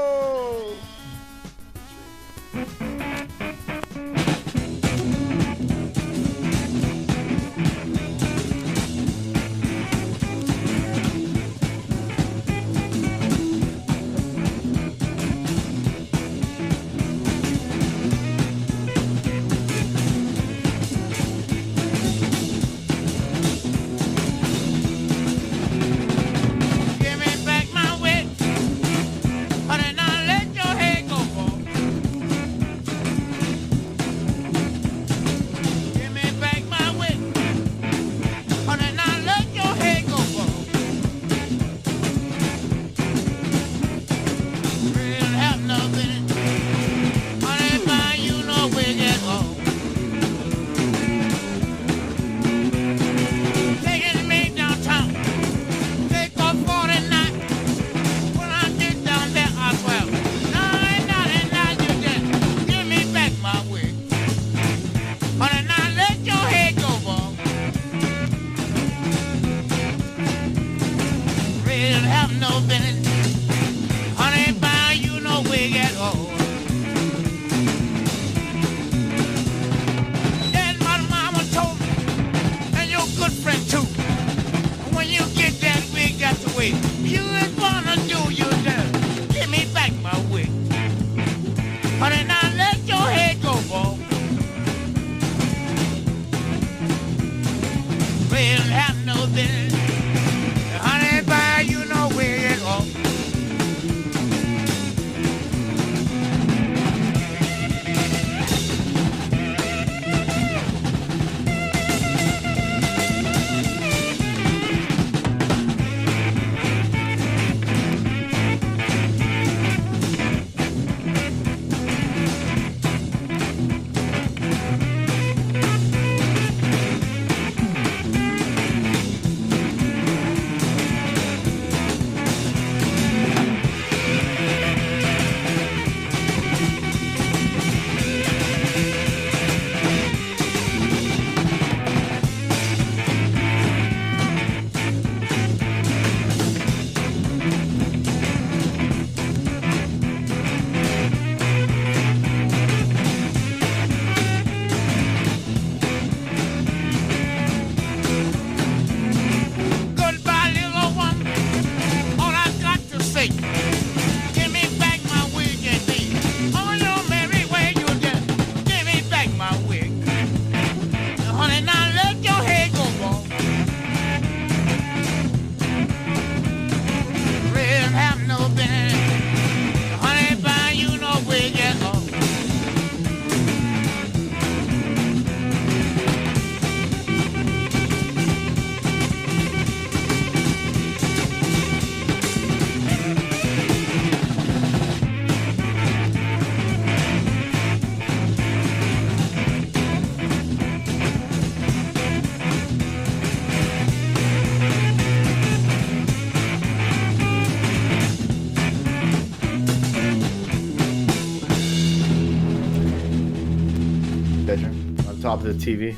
top of the TV.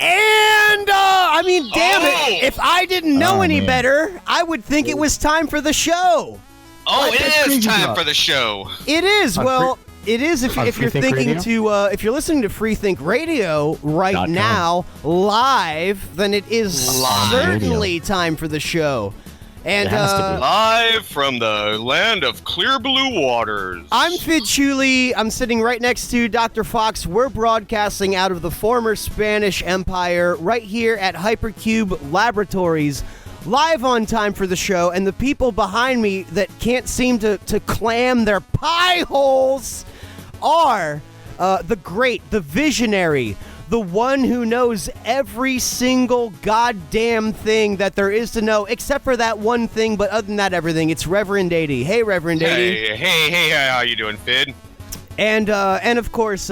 And, I mean, damn it. If I didn't know any man. better, I would think it was time for the show. Oh, What? That's it is crazy time talk. for the show. It is. On Well, it is if on you're Free Think thinking Radio? to, if you're listening to Free Think Radio right .com. now, live, then it is Live. certainly time for the show. And, It has to be. Live from the land of clear blue waters. I'm Fidd Chuli. I'm sitting right next to Dr. Fox. We're broadcasting out of the former Spanish Empire right here at Hypercube Laboratories, live on time for the show. And the people behind me that can't seem to clam their pie holes are the great, the visionary, the one who knows every single goddamn thing that there is to know, except for that one thing, but other than that, everything. It's Reverend 80. Hey, Reverend 80. Hey, how you doing, Fidd? And of course,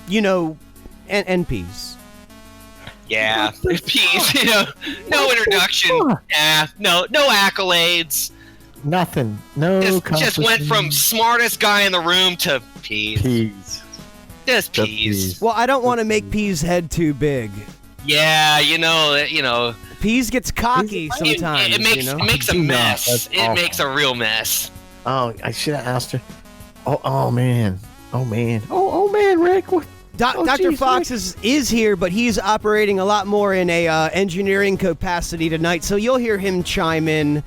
you know, and Peas. Yeah, peace. You know, no introduction. No accolades. Nothing. No. Just went from smartest guy in the room to peas. Peas. Just Just peas. peas. Well, I don't want to make Peas' head too big. Yeah, you know. Peas gets cocky sometimes. It makes you know? it makes a No, mess. that's It awful. makes a real mess. Oh, I should have asked her. Oh man. Oh man, Rick. What? Dr. geez, Fox is here, but he's operating a lot more in a engineering capacity tonight, so you'll hear him chime in.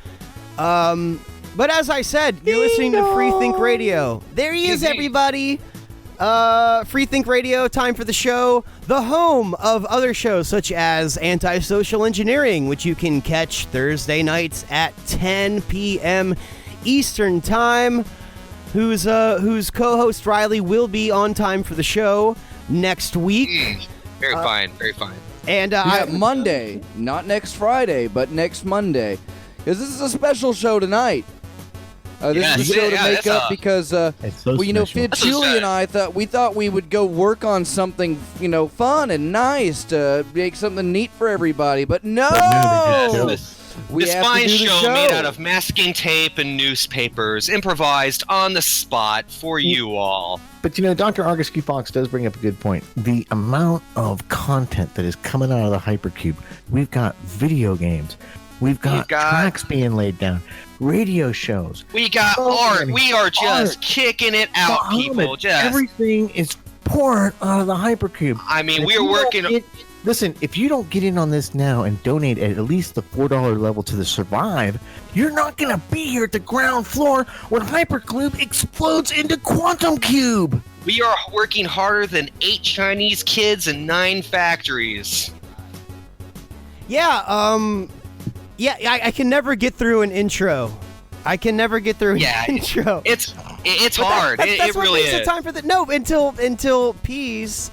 But as I said, you're listening to Free Think Radio. There he is, everybody. Free Think Radio, time for the show. The home of other shows such as Antisocial Engineering, which you can catch Thursday nights at 10 p.m. Eastern Time. Whose co-host Riley will be on time for the show next week. Very fine, very fine. And Monday, not next Friday, but next Monday, because this is a special show tonight. This is a show to make that's up because, It's so well, you know, special. Fidd, That's so Julie, sad. and I thought we would go work on something, you know, fun and nice to make something neat for everybody. But no, we This have to fine do the show made out of masking tape and newspapers, improvised on the spot for you all. But you know, Dr. Argus Q. Fox does bring up a good point. The amount of content that is coming out of the Hypercube. We've got video games. We've got tracks being laid down. Radio shows. We got art. We are just kicking it out, people. Just everything is pouring out of the Hypercube. I mean, And we if are you don't working. Listen, if you don't get in on this now and donate at least the $4 level to the Survive, you're not going to be here at the ground floor when Hypercube explodes into Quantum Cube. We are working harder than 8 Chinese kids and 9 factories. I can never get through an intro. I can never get through an intro. It's But hard. That's It what really makes is. it time for the until Peas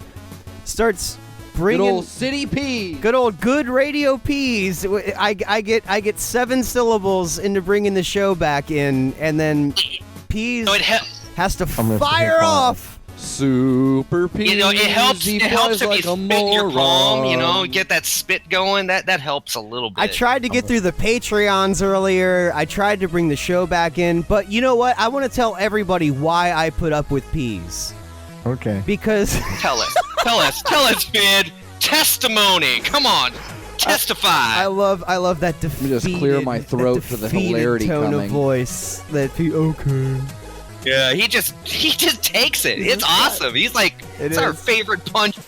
starts bringing good old City P. good radio Peas. I get 7 syllables into bringing the show back in, and then Peas No, it has to gonna fire hit off. Super P. You know, it helps. He It helps flies if like you a spit in your palm. You know, moron. get that spit going. That helps a little bit. I tried to get through the Patreons earlier. I tried to bring the show back in, but you know what? I want to tell everybody why I put up with Peas. Okay. Because Tell us, Fidd. Testimony. Come on, testify. I love that me defeated. just clear my throat that for the defeated hilarity tone coming. of voice. Okay. Yeah, he just takes it. It's awesome. He's like, it's our is. favorite punch.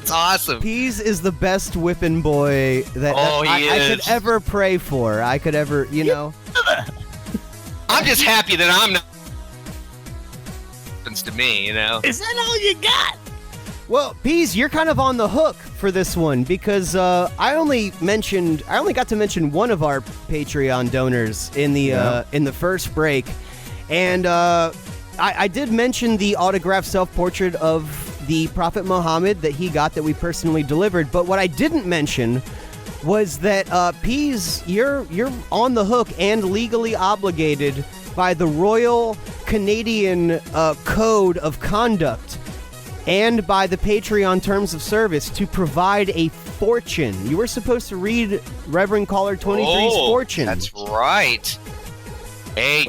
It's awesome. Peas is the best whipping boy that Oh, he I could is. ever pray for. I could ever, you know. I'm just happy that I'm not. Happens to me, you know. Is that all you got? Well, Peas, you're kind of on the hook for this one because I only got to mention one of our Patreon donors in the first break, and I did mention the autographed self-portrait of the Prophet Muhammad that he got that we personally delivered. But what I didn't mention was that Peas, you're on the hook and legally obligated by the Royal Canadian Code of Conduct and by the Patreon Terms of Service to provide a fortune. You were supposed to read Reverend Caller 23's fortune. That's right. Hey,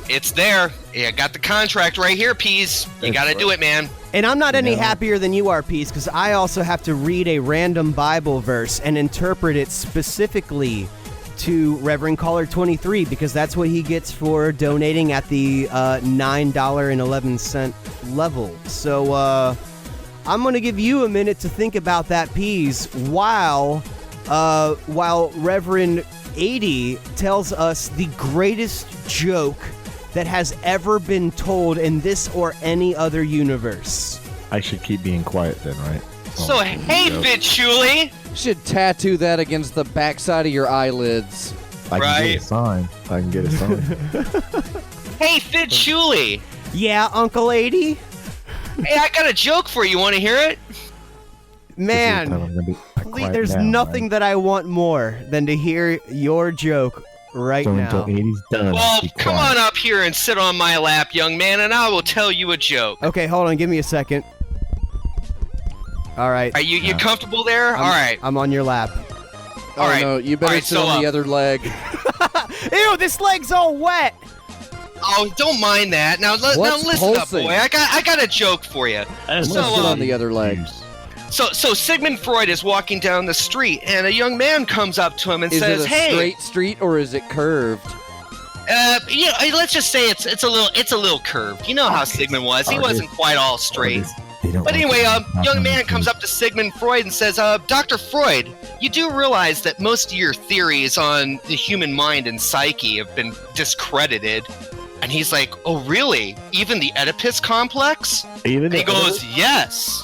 it's there. Yeah, I got the contract right here, Peas. You got to do it, man. And I'm not any happier than you are, Peas, because I also have to read a random Bible verse and interpret it specifically to Reverend Caller 23, because that's what he gets for donating at the $9.11 level. So I'm going to give you a minute to think about that, Peas, while Reverend 80 tells us the greatest joke that has ever been told in this or any other universe. I should keep being quiet then, right? So, hey, Fitchuli. You should tattoo that against the backside of your eyelids. I can get a sign. Hey, Fitchuli. Yeah, Uncle 80? Hey, I got a joke for you. Want to hear it? Man, please, there's nothing that I want more than to hear your joke right now. Until 80's done. Well, come on up here and sit on my lap, young man, and I will tell you a joke. Okay, hold on. Give me a second. All right. Are you comfortable there? All right. I'm on your lap. All right. No, you better sit on the other leg. Ew, this leg's all wet. Oh, don't mind that. Now listen up, boy. I got a joke for you. Sit on the other leg. So Sigmund Freud is walking down the street, and a young man comes up to him and says, "Hey, is it a straight street or is it curved?" Let's just say it's a little curved. You know how Sigmund was. He wasn't quite all straight. But anyway, young man comes up to Sigmund Freud and says, "Dr. Freud, you do realize that most of your theories on the human mind and psyche have been discredited?" And he's like, "Oh, really? Even the Oedipus complex?" And he goes, "Yes."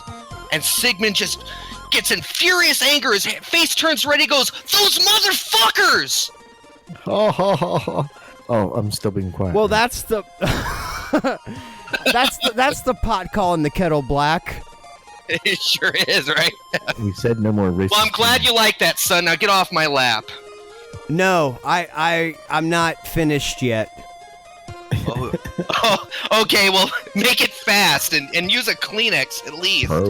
And Sigmund just gets in furious anger. His face turns red. He goes, "Those motherfuckers!" Oh, I'm still being quiet. Well, that's the that's the pot calling the kettle black. It sure is, right? We said no more racist. Well, I'm glad you like that, son. Now get off my lap. No, I'm not finished yet. Oh, okay, well, make it fast and use a Kleenex at least. I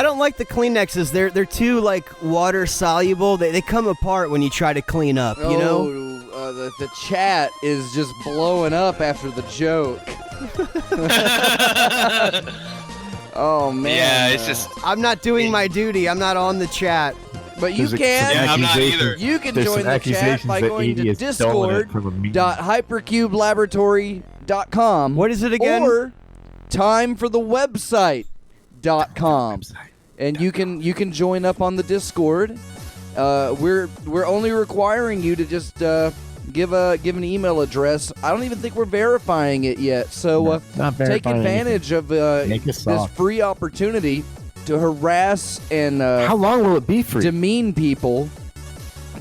don't like the Kleenexes. They're too water soluble. They come apart when you try to clean up. You know. The chat is just blowing up after the joke. Oh man. Yeah, it's just. I'm not doing my duty. I'm not on the chat. But you can. Yeah, I'm not either. You can join the chat by going to discord.hypercubelaboratory.com. What is it again? Or timeforthewebsite.com. And you can join up on the Discord. We're only requiring you to just give an email address. I don't even think we're verifying it yet. So take advantage of this free opportunity to harass and how long will it be free? Demean people.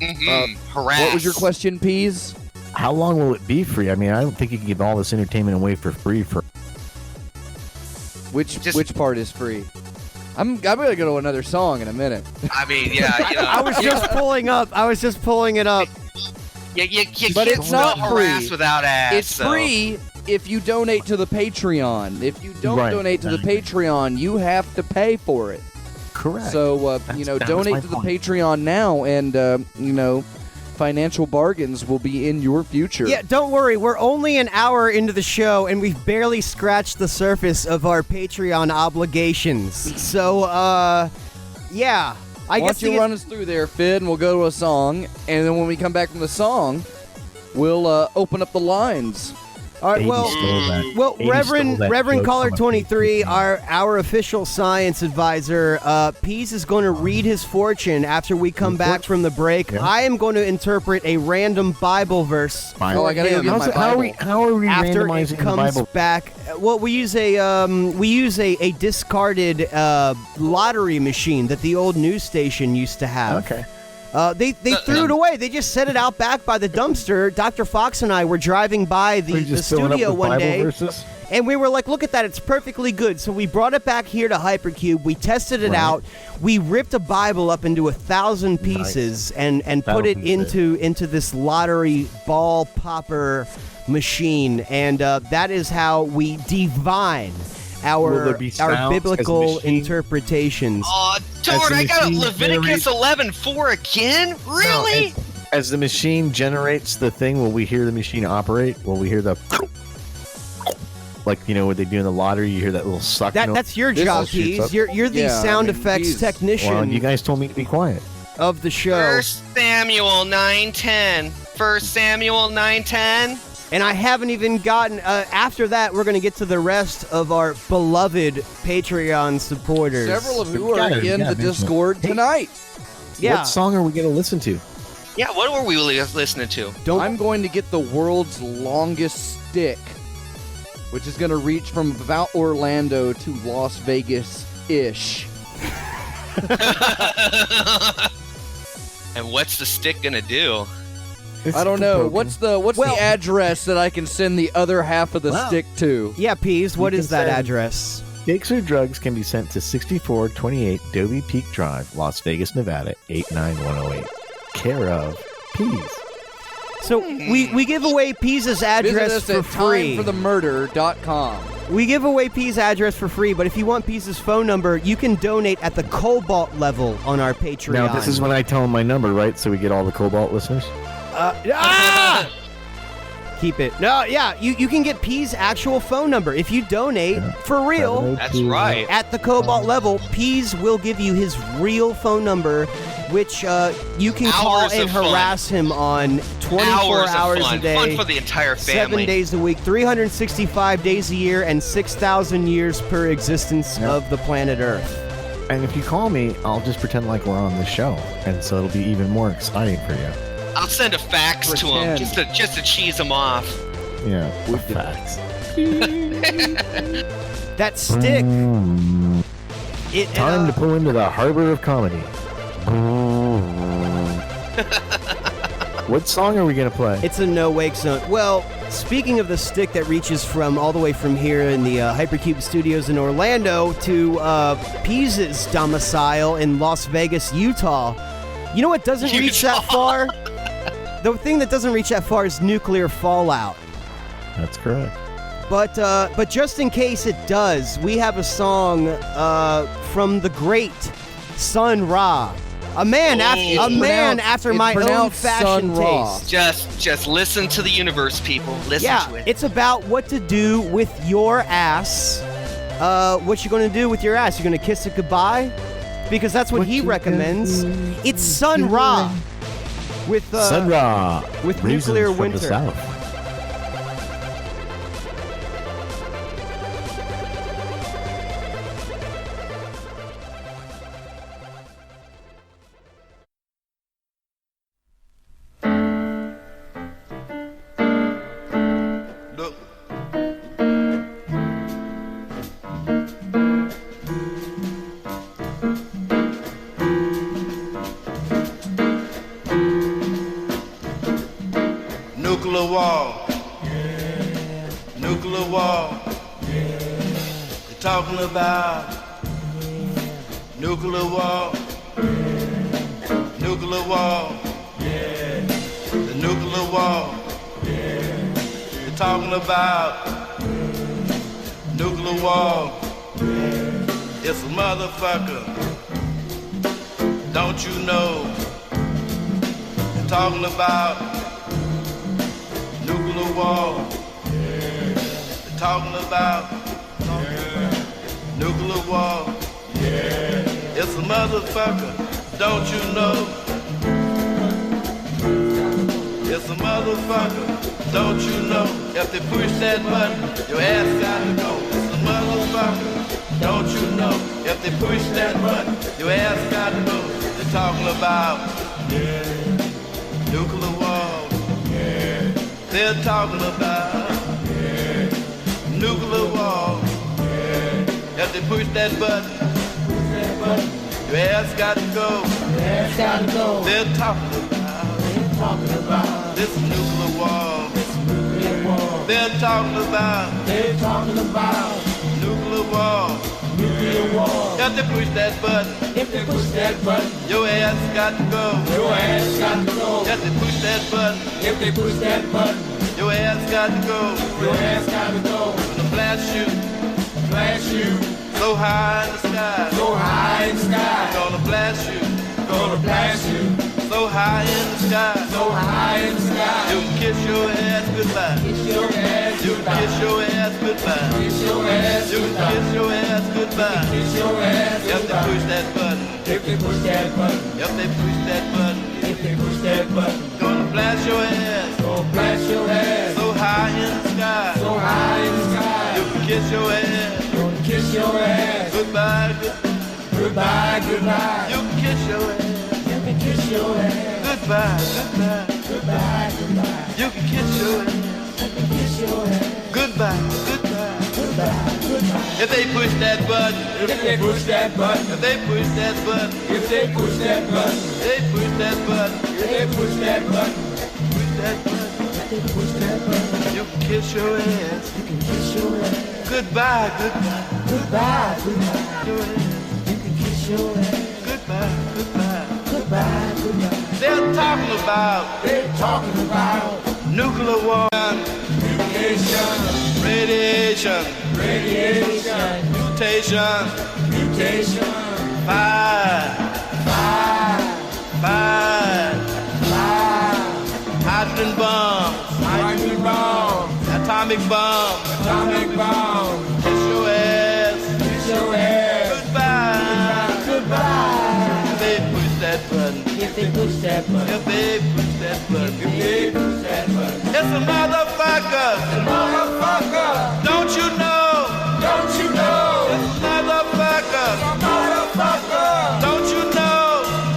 Harass. What was your question, Peas? How long will it be free? I mean, I don't think you can give all this entertainment away for free. Which part is free? I'm gonna go to another song in a minute. I mean, yeah. I was just pulling it up. You but can't it's not harass free. without ass. It's free if you donate to the Patreon. If you don't donate to the Patreon, you have to pay for it. Correct. So donate to the Patreon now, and financial bargains will be in your future. Yeah, don't worry. We're only an hour into the show, and we've barely scratched the surface of our Patreon obligations. So, yeah. Why don't you run us through there, Fidd, and we'll go to a song, and then when we come back from the song, we'll open up the lines. All right, well, Reverend Caller 23, our official science advisor, Peas is going to read his fortune after we come back from the break. Yeah. I am going to interpret a random Bible verse. I gotta go get my Bible. How are we after randomizing it comes the Bible? back? Well, we use a discarded lottery machine that the old news station used to have. Okay. They threw it away. They just set it out back by the dumpster. Dr. Fox and I were driving by the studio one day, and we were like, look at that. It's perfectly good. So we brought it back here to Hypercube. We tested it out. We ripped a Bible up into 1,000 pieces and put it into this lottery ball popper machine. And that is how we divine our biblical interpretations. Oh, darn, I got Leviticus 11:4 again? Really? As the machine generates the thing, will we hear the machine operate? Will we hear the like what they do in the lottery? You hear that little suck. That's your job, Peas. You're the sound effects technician. Well, you guys told me to be quiet. Of the show. 1 Samuel 9:10. 1 Samuel 9:10. And I haven't even gotten. After that, we're going to get to the rest of our beloved Patreon supporters. Several of who are in the Discord tonight. Yeah. What song are we going to listen to? Yeah, what were we listening to? I'm going to get the world's longest stick, which is going to reach from about Orlando to Las Vegas-ish. And what's the stick gonna do? I don't know. What's the address that I can send the other half of the stick to? Yeah, Peas, what is that address? Sticks or drugs can be sent to 6428 Dovey Peak Drive, Las Vegas, Nevada, 89108. Care of Peas. So we give away Peas' address for free. timeforthemurder.com. We give away Peas' address for free, but if you want Peas' phone number, you can donate at the Cobalt level on our Patreon. Now, this is when I tell them my number, right? So we get all the Cobalt listeners? Keep it. No, yeah, you can get Peas' actual phone number. If you donate, for real, That's right. at the Cobalt level, Peas will give you his real phone number, which you can call and harass him on 24 hours a day. Fun for the entire family. 7 days a week, 365 days a year, and 6,000 years per existence of the planet Earth. And if you call me, I'll just pretend like we're on the show, and so it'll be even more exciting for you. I'll send a fax to him just to cheese him off. Yeah, with facts. That stick. Time to pull into the harbor of comedy. What song are we going to play? It's a no-wake zone. Well, speaking of the stick that reaches from all the way from here in the Hypercube studios in Orlando to Peas' domicile in Las Vegas, Utah, you know what doesn't reach that far? The thing that doesn't reach that far is nuclear fallout. That's correct. But just in case it does, we have a song from the great Sun Ra. A man after my own fashion taste. Just listen to the universe, people. Listen to it. It's about what to do with your ass. What you're going to do with your ass. You're going to kiss it goodbye? Because that's what he recommends. It's Sun Ra. With Sun Ra. With Nuclear Winter. From the South. Nuclear wall. Yeah. Nuclear wall. Yeah. They're talking about nuclear wall. Yeah. Nuclear wall. Yeah. The nuclear wall. Yeah. They're talking about nuclear wall. Yeah. It's a motherfucker. Don't you know? They're talking about nuclear wall. Yeah. They're talking about nuclear wall. Yeah. It's a motherfucker, don't you know? It's a motherfucker, don't you know? If they push that button, your ass gotta go. It's a motherfucker, don't you know? If they push that button, your ass gotta go. They're talking about nuclear wall. They're talking about nuclear war. If they push that button, your ass got to go. They're talking about this nuclear war. They're talking about nuclear war. If they push that button, your ass got to go. If they push that button, your ass got to go. Gonna blast you, so high in the sky. Gonna blast you, so high in the sky. So high in the sky. You can kiss your ass goodbye. Kiss your ass You can goodbye. kiss your ass goodbye. Kiss your ass You can goodbye. kiss your ass goodbye. Kiss your ass You have to goodbye. push that button. If they push that button. You have to push that button. If they push that button. Gonna blast your ass. Gonna blast your ass. So high in the sky. So high in the sky. You can kiss your ass. Gonna kiss your ass. Goodbye, goodbye. Goodbye, goodbye. You can kiss your ass. You can kiss your ass. Goodbye, goodbye. Goodbye, goodbye. You can kiss your ass. You can kiss your ass. Goodbye, goodbye. Goodbye, goodbye. If they push that button. If they push that button. If they push that button. If they push that button. They push that button. If they push that button. Push that button. If they push that button. You can kiss your ass. You can kiss your ass. Goodbye, goodbye. Goodbye, goodbye. Your ass. You can kiss your ass. Goodbye, goodbye. Goodbye, goodbye. They're talking about They're talking about nuclear war, mutation, radiation, radiation, mutation, mutation, fire, fire, hydrogen bomb, hydrogen bomb, atomic bomb, atomic bomb. kiss your ass, Kiss your ass. goodbye. Goodbye. If they push that button, If they push that button. if they push that button, If they push that button. it's a motherfucker. Motherfucker. Don't you know? Don't you know? It's a motherfucker. Motherfucker. Don't you know?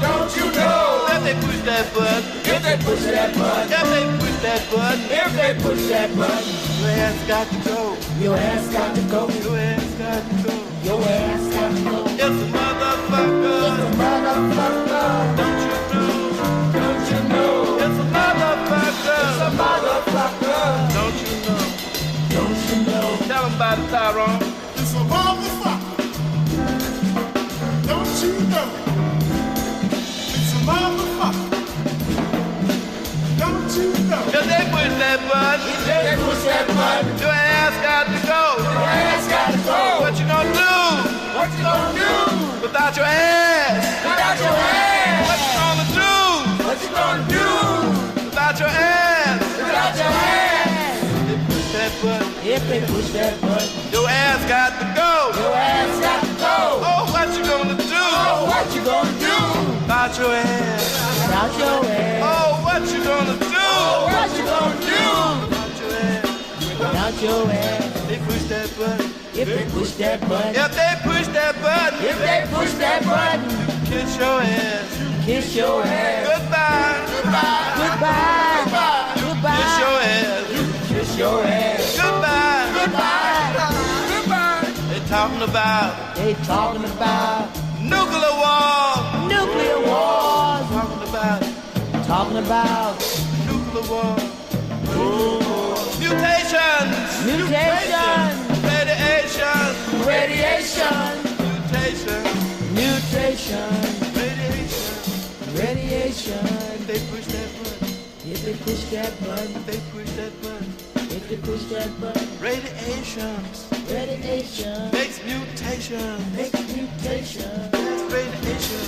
Don't you know? If they push that button, If they push that button. if they push that button, If they push that button. your ass got to go. Your ass got to go. Your ass got to go. Your ass got to go. It's a motherfucker. Motherfucker. Don't you know? Don't you know? It's a motherfucker. Motherfucker. Don't you know? Don't you know? Tell them about it, Tyrone. It's a motherfucker. Don't you know? It's a motherfucker. Don't you know? If they push that button, If they push that button. your ass got to go. Your ass got to go. What you gonna do What you gonna do? without your ass? Without your ass. What you gonna do What you gonna do? without your ass? Without your ass. They push that button, If they push that button. your ass got to go. Your ass got to go. Oh, what you gonna do Oh, what you gonna do? without your ass? Without your ass. Oh, what you gonna do Oh, what you gonna do? without your ass? Without your ass. They push that button. If they push that button. If they push that button, If they push that button. kiss your ass. Kiss your ass. Goodbye. Goodbye. Goodbye. Kiss your ass. Kiss your ass. Goodbye. Goodbye. Goodbye. They talking about They talking about nuclear war. nuclear wars. Talking about Talking about nuclear war. Mutations. mutation, Radiation. radiation, Mutation. mutation, Radiation. radiation. If they push that button. If they push that button, If they push that button. if they push that button, Radiation. radiation Makes mutation. makes mutation. Radiation.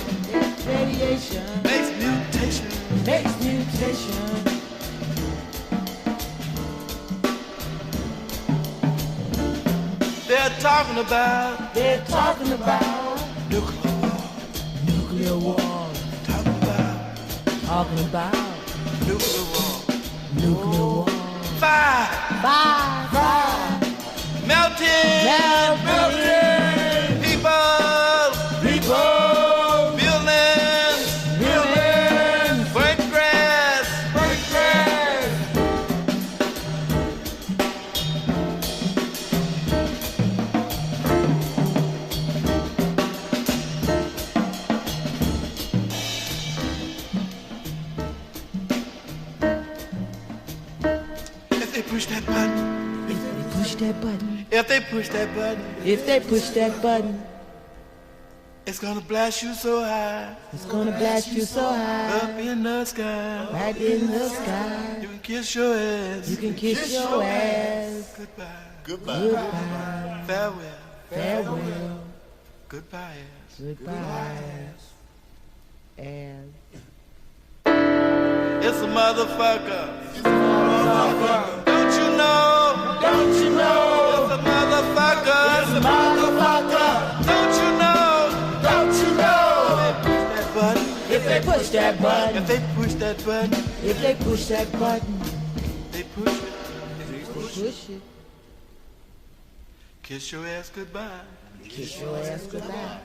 Radiation Makes mutation. makes mutation. They're talking about They're talking about nuclear war. nuclear war. Talking about Talking about nuclear war. nuclear war. Fire. Fire, Melting. melting, People. people, Buildings. buildings, Burnt grass. burnt grass. If they push that button. If they push that button, If they push that button. if they push that button, It's gonna blast you so high. it's gonna blast you so high, Up in the sky. right in the sky. You can kiss your ass. You can kiss your ass. Goodbye. Goodbye, Farewell. farewell, Goodbye ass. goodbye, and If It's a motherfucker. Don't you know? Don't you know? It's a motherfucker. It's a motherfucker. Don't you know? Don't you know? If they push that button. If they push that button. If they push that button. They push it. They push it. Kiss your ass goodbye. Kiss your ass goodbye.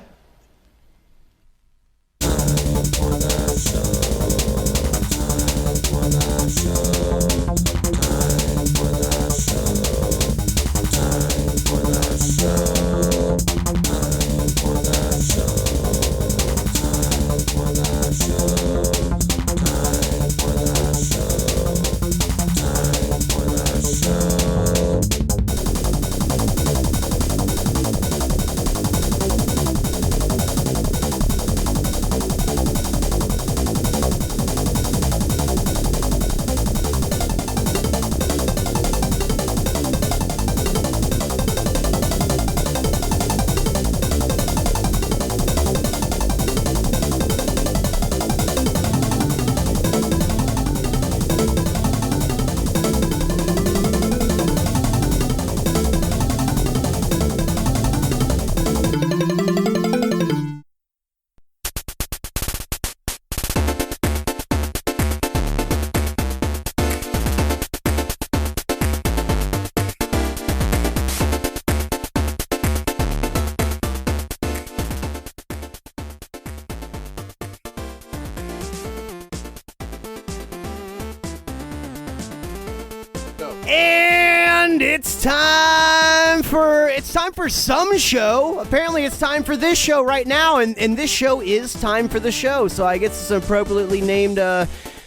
And it's time for some show. Apparently it's time for this show right now, and this show is time for the show, so I guess it's an appropriately named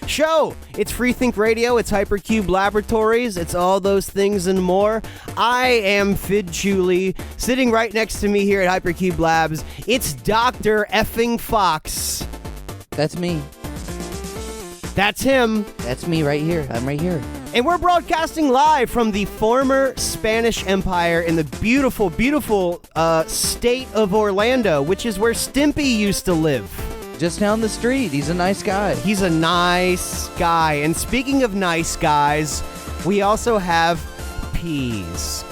show. It's Free Think Radio, it's Hypercube Laboratories, it's all those things and more. I am Fidd Julie. Sitting right next to me here at Hypercube Labs, it's Dr. effing Fox. That's me. That's him. That's me right here. I'm right here. And we're broadcasting live from the former Spanish Empire in the beautiful, beautiful state of Orlando, which is where Stimpy used to live. Just down the street. He's a nice guy. He's a nice guy. And speaking of nice guys, we also have Peas.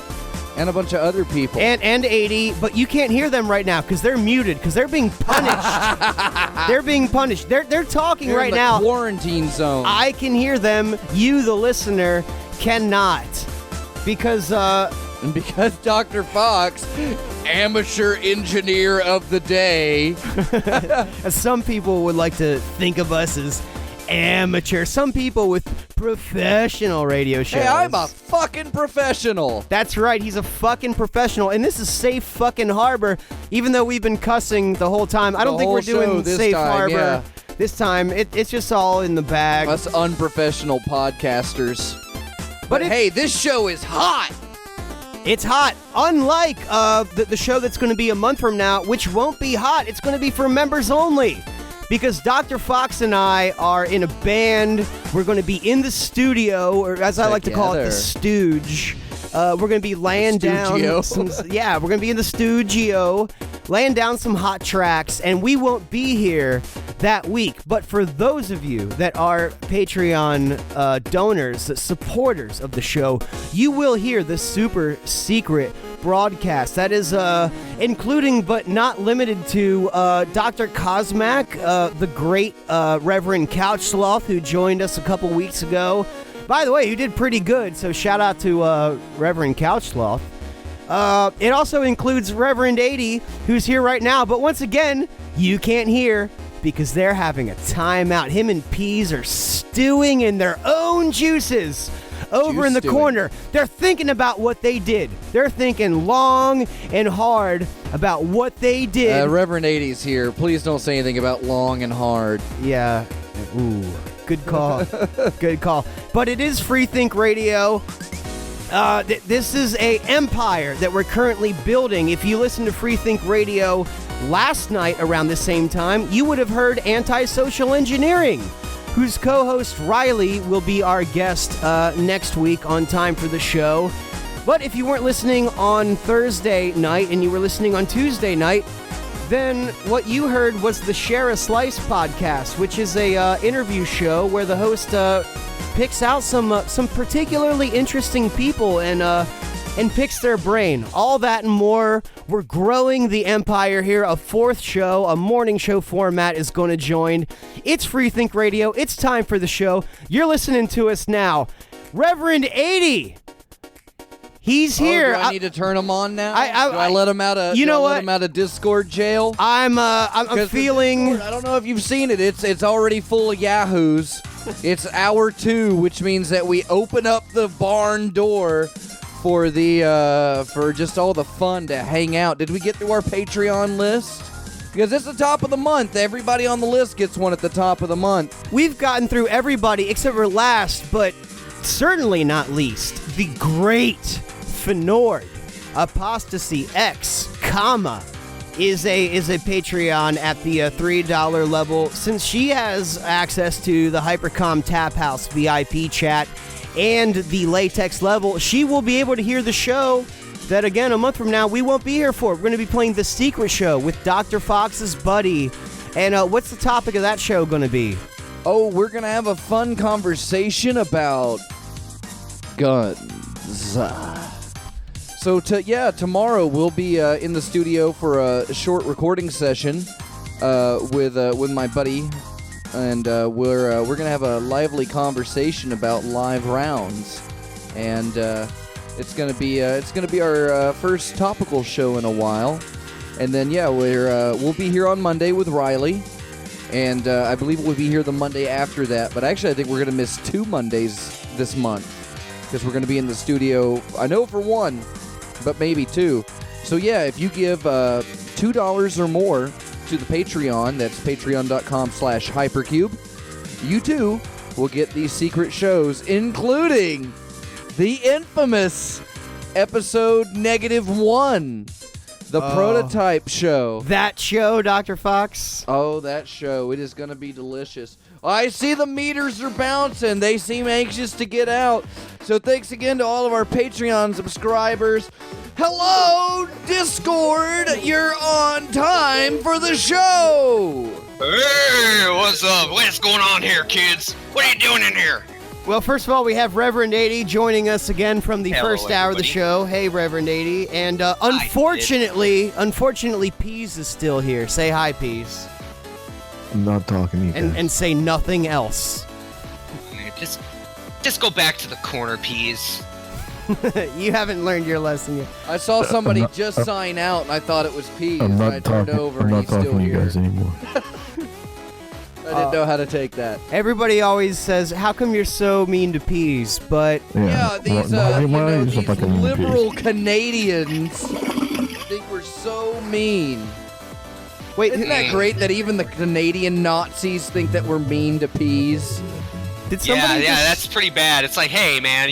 And a bunch of other people. And 80, but you can't hear them right now because they're muted, because they're being punished. They're being punished. They're talking They're right in the now. Quarantine zone. I can hear them. You, the listener, cannot. Because Dr. Fox, amateur engineer of the day. as some people would like to think of us as amateur. Some people with professional radio shows. Hey, I'm a fucking professional. That's right, he's a fucking professional. And this is Safe fucking Harbor, even though we've been cussing the whole time. I don't think we're doing Safe Harbor. Yeah. This time, it's just all in the bag. Us unprofessional podcasters. But hey, this show is hot. It's hot. Unlike the show that's going to be a month from now, which won't be hot. It's going to be for members only. Because Dr. Fox and I are in a band. We're going to be in the studio, or as I like to call it, the stooge. We're going to be laying down some... Yeah, we're going to be in the studio, laying down some hot tracks, and we won't be here that week. But for those of you that are Patreon donors, supporters of the show, you will hear the super secret broadcast. That is including but not limited to Dr. Cosmac, the great Reverend Couch Sloth, who joined us a couple weeks ago. By the way, you did pretty good, so shout out to Reverend Couch Sloth. It also includes Reverend 80, who's here right now, but once again, you can't hear because they're having a timeout. Him and Peas are stewing in their own juices. Over in the corner, they're thinking about what they did. They're thinking long and hard about what they did. Reverend 80's here. Please don't say anything about long and hard. Yeah. Ooh. Good call. Good call. But it is Free Think Radio. This is a empire that we're currently building. If you listen to Free Think Radio last night around the same time, you would have heard Antisocial Engineering, whose co-host Riley will be our guest next week on Time for the Show. But if you weren't listening on Thursday night and you were listening on Tuesday night, then what you heard was the Share a Slice podcast, which is a interview show where the host picks out some particularly interesting people and picks their brain. All that and more. We're growing the empire here. A fourth show, a morning show format is going to join. It's Free Think Radio. It's time for the show. You're listening to us now. Reverend 80. He's here. Do I need to turn him on now? Do I let him out of? Let him out of Discord jail? I'm feeling. Discord, I don't know if you've seen it. It's already full of yahoos. It's hour 2, which means that we open up the barn door for just all the fun to hang out. Did we get through our Patreon list? Because it's the top of the month. Everybody on the list gets one at the top of the month. We've gotten through everybody except for last, but certainly not least, the great Fenord Apostasy X, is a Patreon at the $3 level. Since she has access to the Hypercom Tap House VIP chat and the Latex level, she will be able to hear the show that, again, a month from now, we won't be here for. We're going to be playing The Secret Show with Dr. Fox's buddy. And what's the topic of that show going to be? Oh, we're going to have a fun conversation about guns. So, tomorrow we'll be in the studio for a short recording session with my buddy, and we're gonna have a lively conversation about live rounds, and it's gonna be our first topical show in a while, and then we'll be here on Monday with Riley, and I believe we'll be here the Monday after that. But actually, I think we're gonna miss 2 Mondays this month because we're gonna be in the studio. I know for 1. But maybe 2. So if you give $2 or more to the Patreon, that's patreon.com/hypercube, you too will get these secret shows, including the infamous episode -1, the prototype show. That show, Dr. Fox? Oh, that show. It is going to be delicious. I see the meters are bouncing. They seem anxious to get out. So thanks again to all of our Patreon subscribers. Hello, Discord. You're on time for the show. Hey, what's up? What's going on here, kids? What are you doing in here? Well, first of all, we have Reverend 80 joining us again from the first hour of the show. Hey, Reverend 80. And unfortunately, Peas is still here. Say hi, Peas. I'm not talking to you guys. And say nothing else. Just go back to the corner, Peas. You haven't learned your lesson yet. I saw somebody just sign out, and I thought it was Peas. I turned over, and he's still here. I'm not talking to you guys anymore. I didn't know how to take that. Everybody always says, how come you're so mean to Peas? But these liberal Canadians think we're so mean. Wait, isn't that great that even the Canadian Nazis think that we're mean to Peas? That's pretty bad. It's like, hey, man,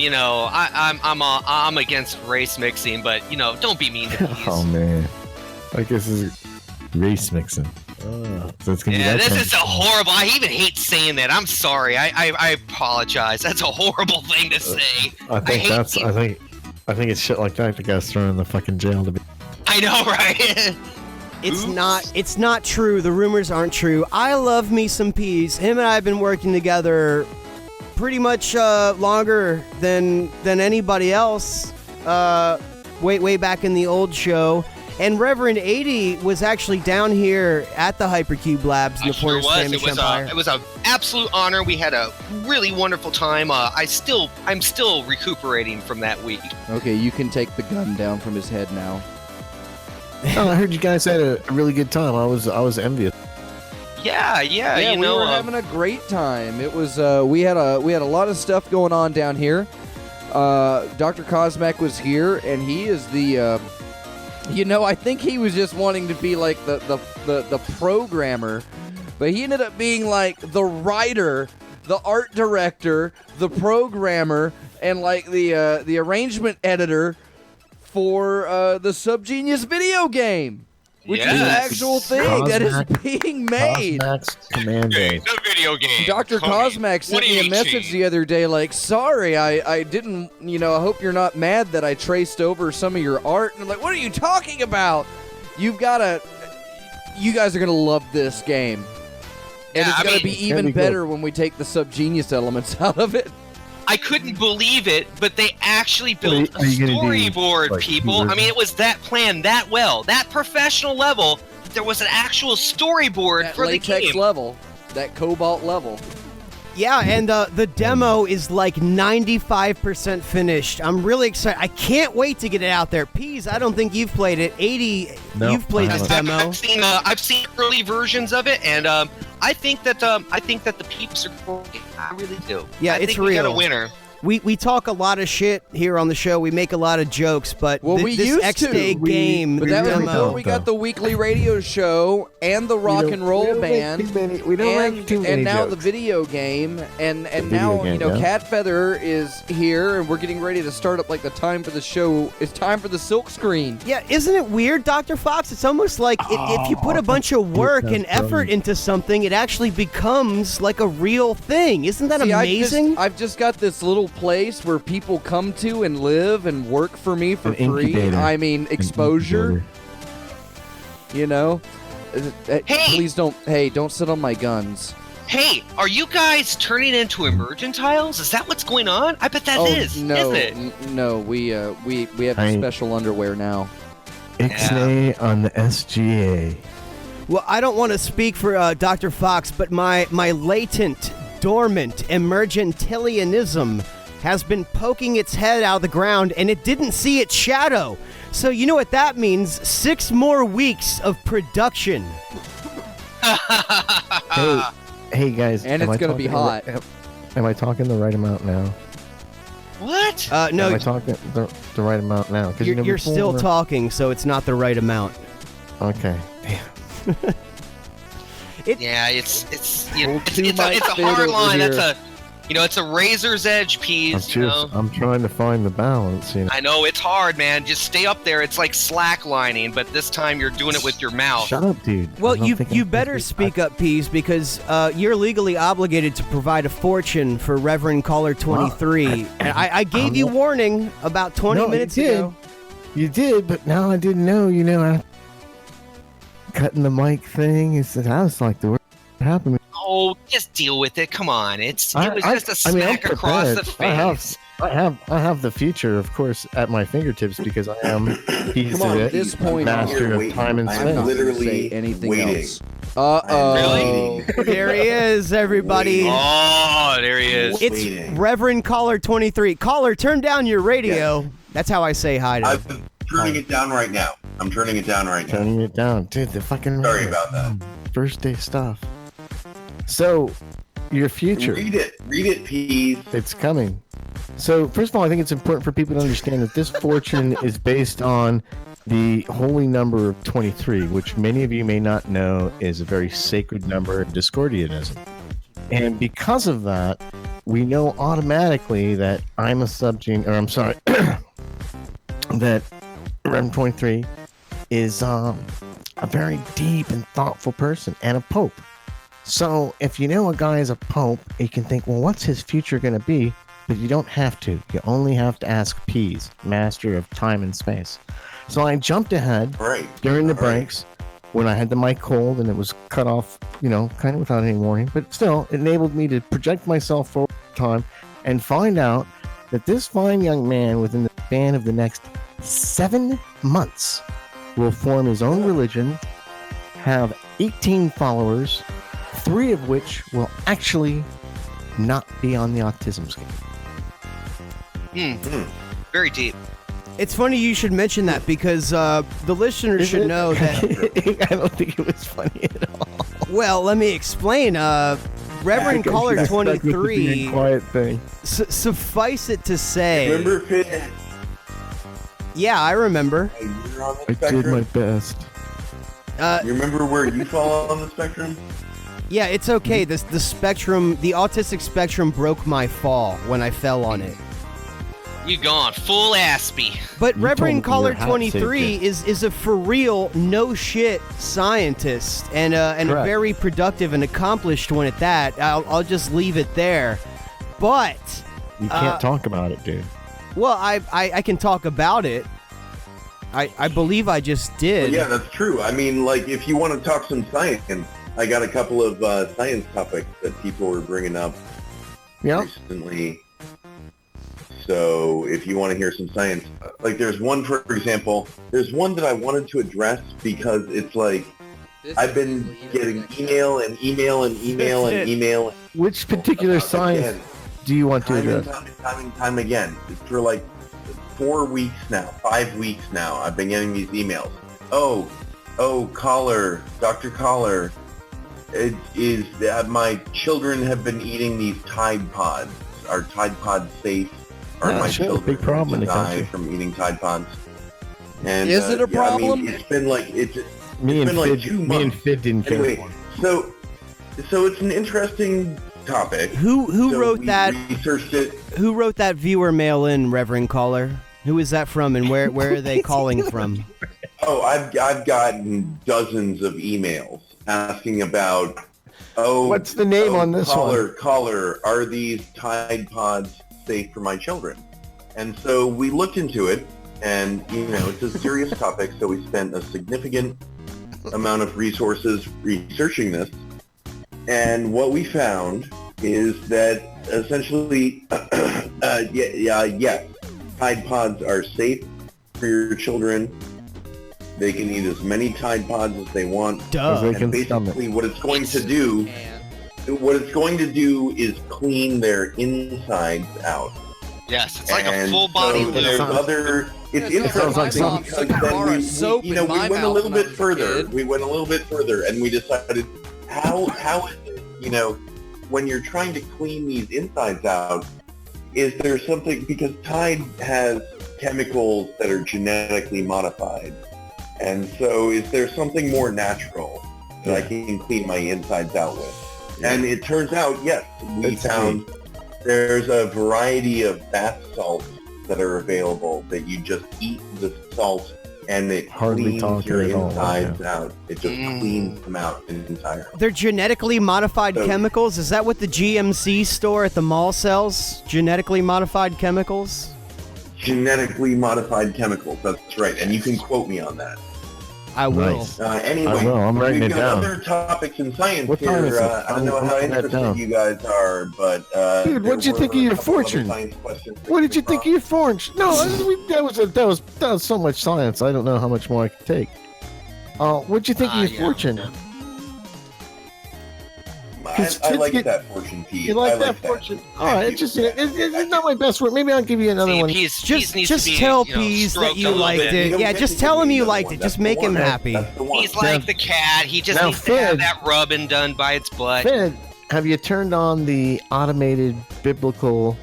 I'm against race mixing, but don't be mean to Peas. Oh man, I guess it's race mixing. So it's gonna be this is a horrible. I even hate saying that. I'm sorry. I apologize. That's a horrible thing to say. I think it's shit like that that gets thrown in the fucking jail to be. I know, right? It's not true. The rumors aren't true. I love me some Peas. Him and I have been working together pretty much longer than anybody else. Way back in the old show. And Reverend 80 was actually down here at the Hypercube Labs in the Porter Spanish Empire. It was an absolute honor. We had a really wonderful time. I'm still recuperating from that week. Okay, you can take the gun down from his head now. Oh, I heard you guys had a really good time. I was envious. Yeah. We were having a great time. It was we had a lot of stuff going on down here. Dr. Cosmac was here, and he is the. I think he was just wanting to be like the programmer, but he ended up being like the writer, the art director, the programmer, and like the arrangement editor for the Subgenius video game, which is an actual thing that is being made. Cosmac's Commando. The video game. Dr. Cosmac sent me a message the other day like, sorry, I didn't, I hope you're not mad that I traced over some of your art. And I'm like, what are you talking about? You've got to, You guys are gonna love this game. And it's gonna be even better when we take the Subgenius elements out of it. I couldn't believe it, but they actually built a storyboard, people. I mean, it was that planned that well, that professional level. There was an actual storyboard for the game. Latex level, that cobalt level. Yeah, and the demo is like 95% finished. I'm really excited. I can't wait to get it out there. Peas, I don't think you've played it. 80, you've played this demo. I've seen early versions of it, and I think that the peeps are cool. I really do. Yeah, I it's think real. We got a winner. We talk a lot of shit here on the show. We make a lot of jokes, but we this used X-Day to. game, But that was before we got the weekly radio show and the rock and roll band, and now the video game, and now Cat Feather is here, and we're getting ready to start up like the time for the show. It's time for the silk screen. Yeah, isn't it weird, Dr. Fox? It's almost like if you put a bunch of work and effort into something, it actually becomes like a real thing. Isn't that amazing? I've just got this little place where people come to and live and work for me for free. I mean, exposure. You know? Please don't sit on my guns. Hey, are you guys turning into emergentiles? Is that what's going on? I bet that is. No, isn't it? No, we have special underwear now. Ixnay on the SGA. Well, I don't want to speak for Dr. Fox, but my latent, dormant emergentilianism has been poking its head out of the ground, and it didn't see its shadow. So you know what that means? 6 more weeks of production. Hey guys. And it's going to be hot. Am I talking the right amount now? What? No. Am I talking the right amount now? You're still talking, so it's not the right amount. Okay. Damn. It's a hard line. It's a razor's edge, Peas. I'm trying to find the balance. I know it's hard, man. Just stay up there. It's like slacklining, but this time you're doing it with your mouth. Shut up, dude. Well, you better speak up, Peas, because you're legally obligated to provide a fortune for Reverend Caller 23. I gave you warning about 20 minutes ago. You did, but now I didn't know. Cutting the mic thing that was like the worst that happened. Oh, just deal with it. Come on, it was just a smack across the face. I have the future, of course, at my fingertips because I am master of time and space. I'm literally say anything waiting. else. Really? There he is, everybody. Oh, there he is. It's Reverend Caller 23. Caller, turn down your radio. Yeah. That's how I say hi to I'm turning it down right now. Turning it down. Dude, the fucking... Sorry about that. First day stuff. So, your future. Read it, Peas. It's coming. So, first of all, I think it's important for people to understand that this fortune is based on the holy number of 23, which many of you may not know is a very sacred number in Discordianism. And because of that, we know automatically that that Reverend 23 is a very deep and thoughtful person and a pope. So if you know a guy is a pope, you can think, well, what's his future going to be? But you don't have to. You only have to ask Peas, master of time and space. So I jumped ahead during the breaks when I had the mic cold and it was cut off, kind of without any warning. But still, it enabled me to project myself forward in time and find out that this fine young man within the span of the next 7 months will form his own religion, have 18 followers, 3 of which will actually not be on the autism scale. Very deep. It's funny you should mention that because the listeners should know that... I don't think it was funny at all. Well, let me explain. Reverend Caller 23... quiet thing. Suffice it to say... Remember, Fidd? Yeah, I remember. I did my best. You remember where you fall on the spectrum? Yeah, it's okay. The spectrum, the autistic spectrum broke my fall when I fell on it. You gone full Aspie. But Reverend Caller 23 is a for real no shit scientist and a very productive and accomplished one at that. I'll just leave it there. But you can't talk about it, dude. Well, I can talk about it. I believe I just did. Yeah, that's true. I mean, like, if you want to talk some science, I got a couple of science topics that people were bringing up recently. So if you want to hear some science, like there's one, for example, there's one that I wanted to address because it's like, I've been getting email and email and email and email. Which particular science do you want to address? Time and time again. For like 4 weeks now, 5 weeks now, I've been getting these emails. Oh, caller, Dr. Caller, it is that my children have been eating these Tide Pods. Are Tide Pods safe? Are my children big problem in the die country from eating Tide Pods? And is it a problem? I mean, it's been like Me and Fidd didn't care anyway, for it. So it's an interesting topic. Who wrote that? Researched it. Who wrote that viewer mail in, Reverend Caller? Who is that from, and where are they calling from? Oh, I've gotten dozens of emails asking about. Oh, what's the name on this one? Caller, are these Tide Pods safe for my children? And so we looked into it, and it's a serious topic. So we spent a significant amount of resources researching this, and what we found is that essentially, yes, Tide Pods are safe for your children. They can eat as many Tide Pods as they want. And basically, what it's going to do is clean their insides out. Yes, it's like a full body lube. It's interesting because then we went a little bit further. We went a little bit further, and we decided how is it, when you're trying to clean these insides out, is there something, because Tide has chemicals that are genetically modified, and so is there something more natural that I can clean my insides out with? And it turns out, yes, we found there's a variety of bath salts that are available that you just eat the salt and it cleans your insides out. It just cleans them out entirely. They're genetically modified chemicals? Is that what the GMC store at the mall sells? Genetically modified chemicals? Genetically modified chemicals, that's right. And you can quote me on that. I will. Nice. Anyway, I will. I'm writing we've it got down. other topics in science What time is here. it? I don't know how interested you guys are, but dude, what did you think of your fortune? What did you think of your fortune? No, that was so much science. I don't know how much more I can take. What'd you think of your fortune? I like that fortune piece. You like that fortune? All right, it's not my best work. Maybe I'll give you another one. Just tell Peas that you liked it. Yeah, just tell him you liked it. Just make him happy. He's like the cat. He just needs to have that rubbing done by its butt. Fidd, have you turned on the automated biblical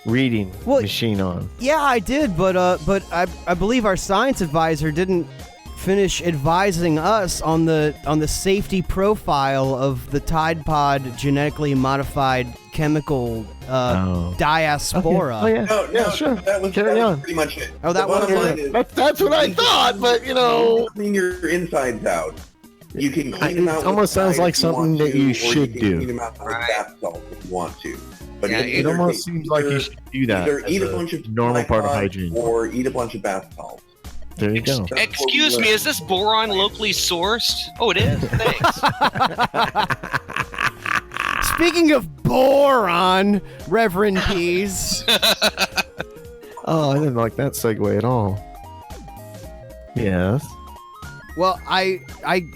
reading machine on? Yeah, I did, but I believe our science advisor didn't finish advising us on the safety profile of the Tide Pod genetically modified chemical diaspora. Okay. Oh yeah, No, sure. That was pretty much it. Oh, that was it. That's what I thought, but clean your insides out. You can clean them out. It almost sounds like something that you should do. Clean them out with bath salt if you want to. But it almost seems like you should do that. Either eat a bunch of normal part of hygiene, or eat a bunch of bath salts. There you go. Excuse me, is this boron locally sourced? Oh, it is? Thanks. Speaking of boron, Reverend Peas. Oh, I didn't like that segue at all. Yes. Well,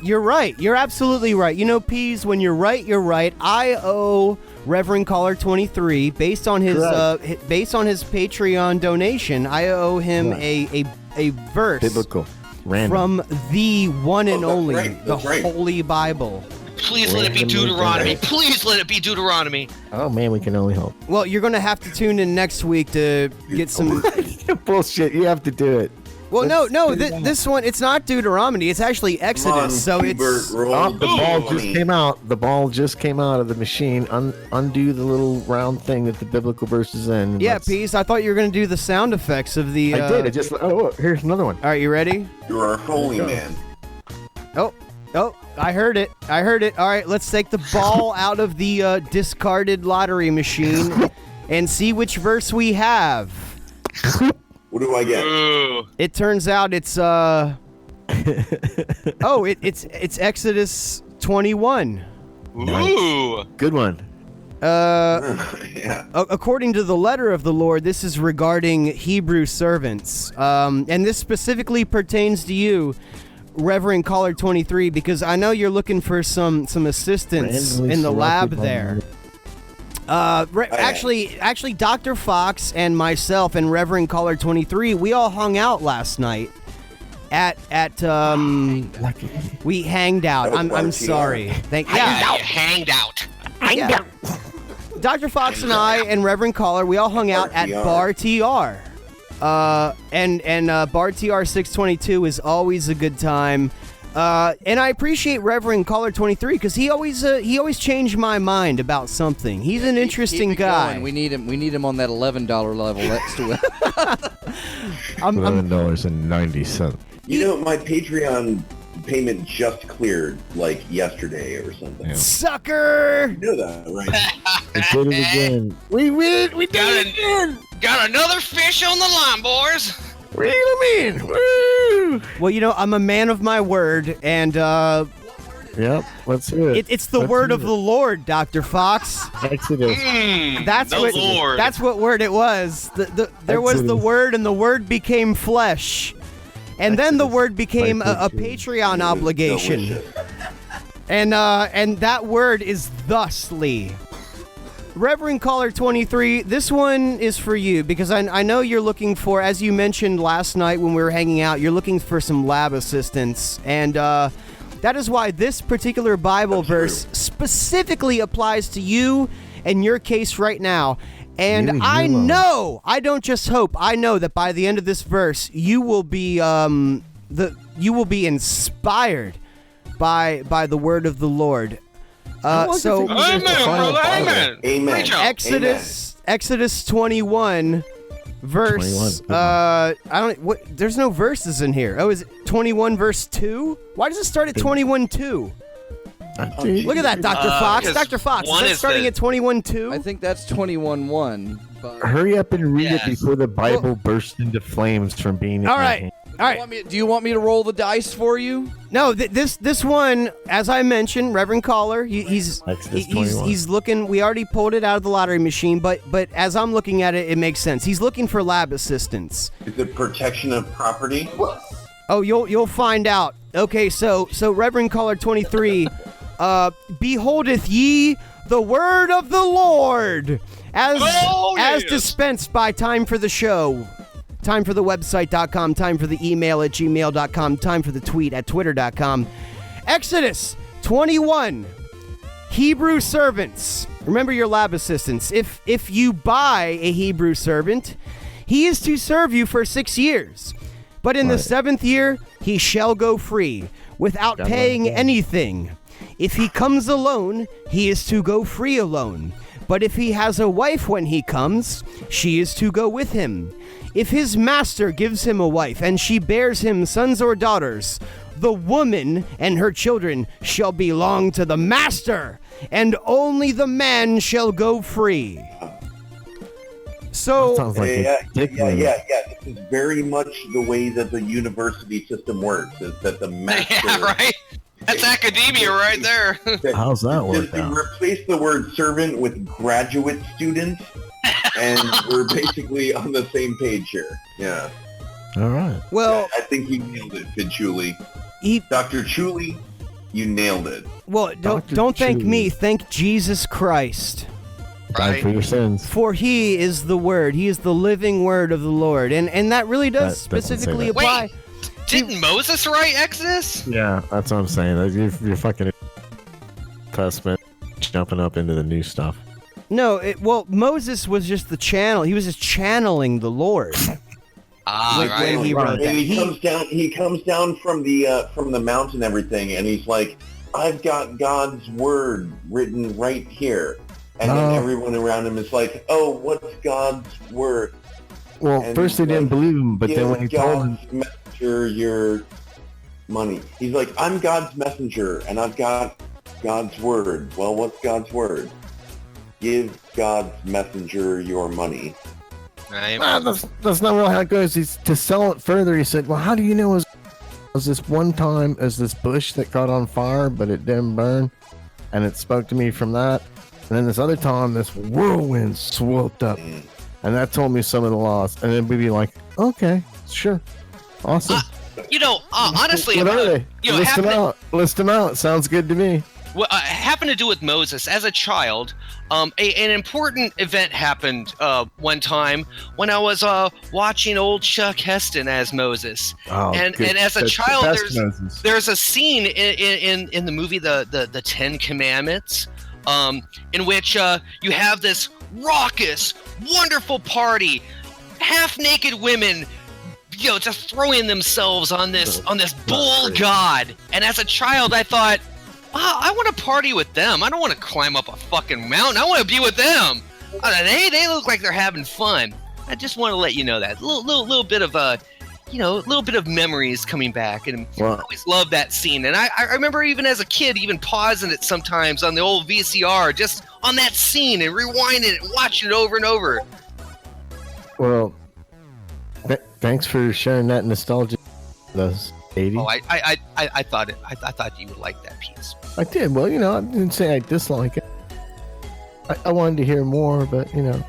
you're right. You're absolutely right. Peas, when you're right, you're right. I owe Reverend Caller 23, based on his Patreon donation, I owe him a verse biblical from the one and only, the Holy Bible. Please let it be Deuteronomy. Please let it be Deuteronomy. Oh man, we can only hope. Well, you're going to have to tune in next week to get some bullshit. You have to do it. Well, no. This one, it's not Deuteronomy. It's actually Exodus. So it's the ball just came out. The ball just came out of the machine. Undo the little round thing that the biblical verse is in. Yeah, Peas. I thought you were going to do the sound effects of the. I did. I just. Oh, here's another one. All right, you ready? You're a holy man. Oh, I heard it. All right, let's take the ball out of the discarded lottery machine and see which verse we have. What do I get? Ooh. It turns out it's it's Exodus 21. Ooh. Good one. Yeah. According to the letter of the Lord, this is regarding Hebrew servants. And this specifically pertains to you, Reverend Caller 23, because I know you're looking for some assistance in the lab there. Actually, Dr. Fox and myself and Reverend Caller 23, we all hung out last night we hanged out. I'm sorry. Hanged out. Yeah. Dr. Fox and I and Reverend Caller, we all hung out at Bar TR. And Bar TR 622 is always a good time. And I appreciate Reverend Caller 23 because he always changed my mind about something. He's an interesting guy. Going. We need him on that $11 level next to it. $11.90. You know, my Patreon payment just cleared like yesterday or something. Yeah. Sucker! You know that, right? We did it again. We win! We did it again! Got another fish on the line, boys. Reel him in! Woo! Well, you know, I'm a man of my word, and Yep, let's hear it. it's the word of the Lord, Dr. Fox. Exodus. That's what word it was. There was the word, and the word became flesh. And then the word became a Patreon obligation. And that word is thusly. Reverend Caller 23, this one is for you because I know you're looking for, as you mentioned last night when we were hanging out, you're looking for some lab assistance. And that is why this particular Bible verse specifically applies to you and your case right now. And I know, I don't just hope, I know that by the end of this verse, you will be inspired by the word of the Lord. So Amen. Amen. Exodus 21 verse there's no verses in here. Oh, is it 21 verse 2? Why does it start at 21:2? Look at that, Dr. Fox. Dr. Fox, is that starting at 21:2? I think that's 21:1. Hurry up and read it before the Bible bursts into flames from being. All right. Do you want me to roll the dice for you? No, this one, as I mentioned, Reverend Caller, he's looking. We already pulled it out of the lottery machine, but as I'm looking at it, it makes sense. He's looking for lab assistance. Is it protection of property? Oh, you'll find out. Okay, so Reverend Caller 23, beholdeth ye the word of the Lord as dispensed by Time for the Show. Time for the website.com, time for the email at gmail.com, time for the tweet at twitter.com. Exodus 21. Hebrew servants. Remember your lab assistants. If you buy a Hebrew servant, he is to serve you for 6 years. But in the 7th year, he shall go free, without paying anything. If he comes alone, he is to go free alone. But if he has a wife when he comes, she is to go with him. If his master gives him a wife, and she bears him sons or daughters, the woman and her children shall belong to the master, and only the man shall go free. So, sounds like yeah. This is very much the way that the university system works, is that the master... Yeah, right? That's academia right there. How's that work out? Replace the word servant with graduate students, and we're basically on the same page here. Yeah. All right. Well, I think you nailed it, Fidd Chuli. Dr. Chuli, you nailed it. Well, don't thank me. Thank Jesus Christ. Die for your sins. For he is the word. He is the living word of the Lord. And that really does specifically apply. Wait, didn't Moses write Exodus? Yeah, that's what I'm saying. You're fucking Testament jumping up into the new stuff. No, Moses was just the channel. He was just channeling the Lord. When he wrote that. And he comes down from the mountain and everything, and he's like, I've got God's word written right here. And then everyone around him is like, oh, what's God's word? Well, and first they didn't believe him, but then when he told him... messenger your money. He's like, I'm God's messenger, and I've got God's word. Well, what's God's word? Give God's messenger your money. Right. That's not really how it goes. To sell it further, he said, well, how do you know it was this one time as this bush that caught on fire, but it didn't burn? And it spoke to me from that. And then this other time, this whirlwind swooped up. And that told me some of the laws. And then we'd be like, okay, sure. Awesome. Honestly, what are they? List them out. Sounds good to me. Well, happened to do with Moses as a child. An important event happened one time when I was watching old Chuck Heston as Moses. Oh, and as a child, there's a scene in the movie the Ten Commandments, in which you have this raucous, wonderful party, half naked women, just throwing themselves on this bull god. And as a child, I thought, I want to party with them. I don't want to climb up a fucking mountain. I want to be with them. They look like they're having fun. I just want to let you know that little bit of little bit of memories coming back, and I always loved that scene. And I remember even as a kid, even pausing it sometimes on the old VCR, just on that scene and rewinding it and watching it over and over. Well, thanks for sharing that nostalgia. Those 80s. Oh, I thought you would like that piece. I did. Well, I didn't say I dislike it. I wanted to hear more, but I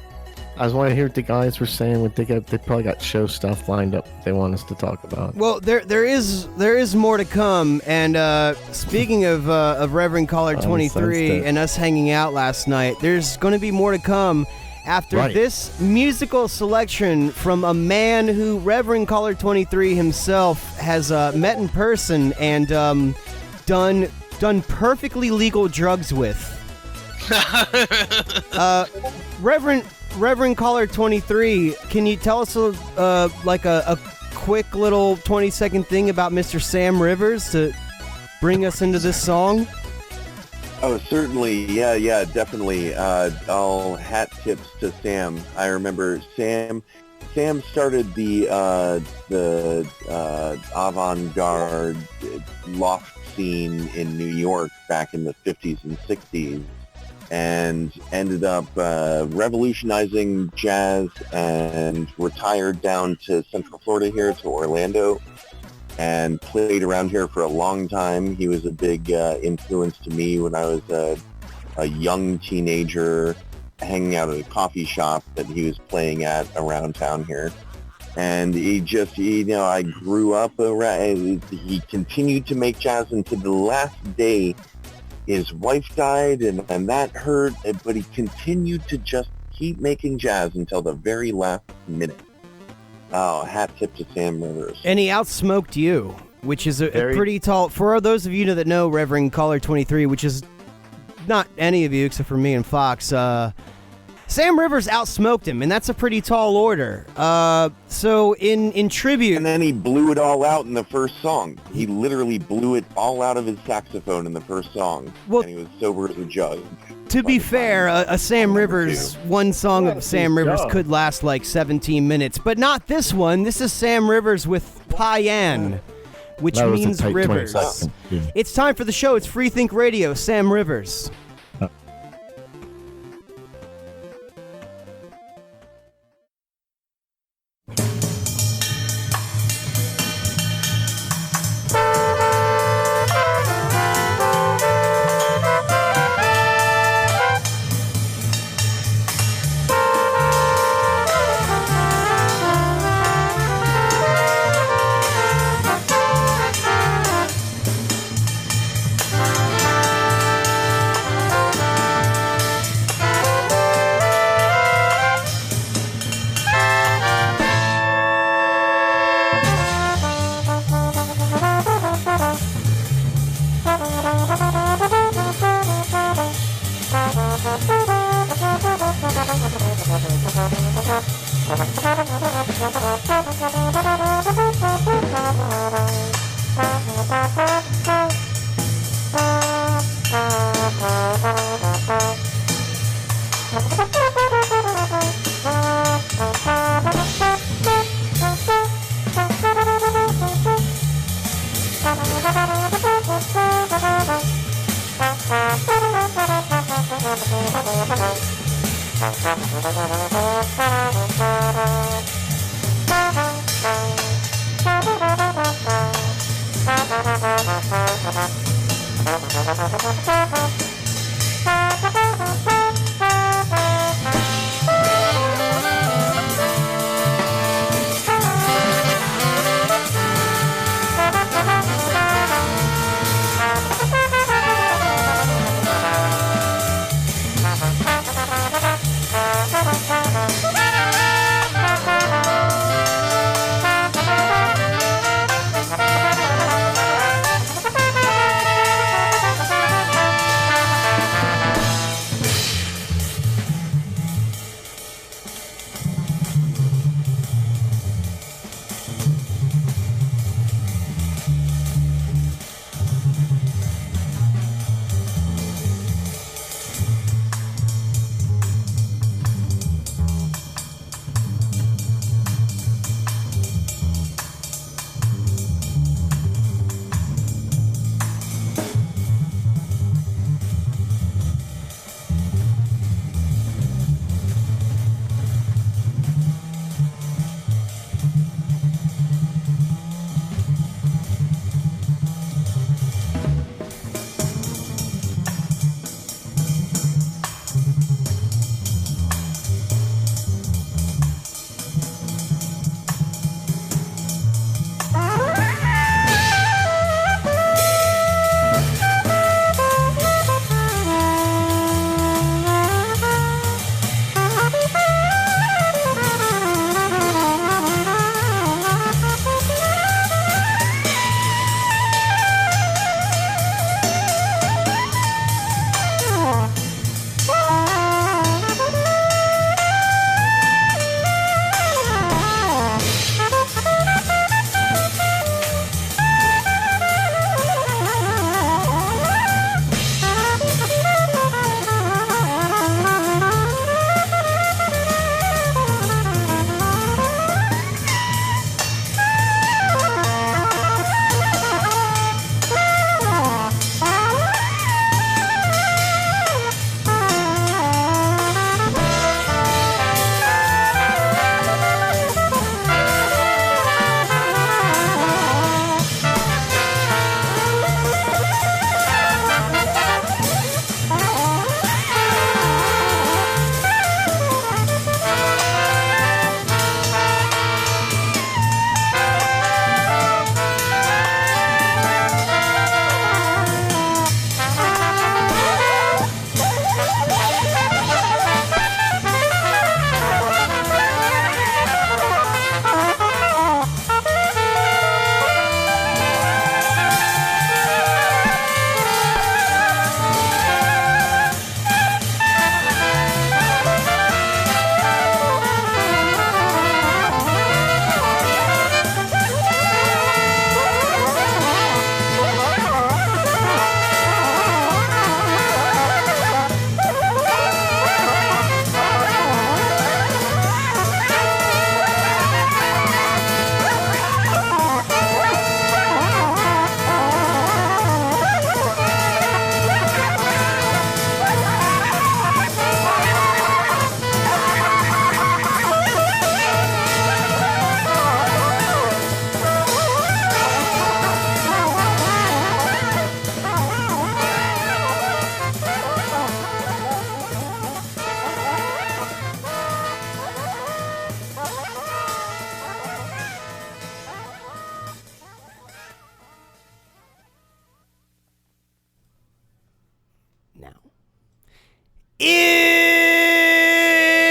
was wanting to hear what the guys were saying. They probably got show stuff lined up they want us to talk about. Well, there is more to come. And speaking of Reverend Caller 23 and us hanging out last night, there's going to be more to come after this musical selection from a man who Reverend Caller 23 himself has met in person and done perfectly legal drugs with. Reverend Caller 23, can you tell us a quick little 20-second thing about Mr. Sam Rivers to bring us into this song? Oh, certainly. Yeah, definitely. All hat tips to Sam. I remember Sam started the avant-garde loft scene in New York back in the 50s and 60s, and ended up revolutionizing jazz and retired down to Central Florida here to Orlando and played around here for a long time. He was a big influence to me when I was a young teenager hanging out at a coffee shop that he was playing at around town here. And he just, I grew up around, he continued to make jazz, and to the last day his wife died and that hurt, but he continued to just keep making jazz until the very last minute. Oh, hat tip to Sam Rivers. And he outsmoked you, which is a pretty tall... For those of you that know Reverend Caller 23, which is not any of you except for me and Fox, Sam Rivers outsmoked him, and that's a pretty tall order. So in tribute... And then he blew it all out in the first song. He literally blew it all out of his saxophone in the first song, and he was sober as a judge. To be fair, a Sam Rivers, one song of Sam Rivers could last like 17 minutes, but not this one. This is Sam Rivers with Payan, which means rivers. It's time for the show. It's Free Think Radio. Sam Rivers.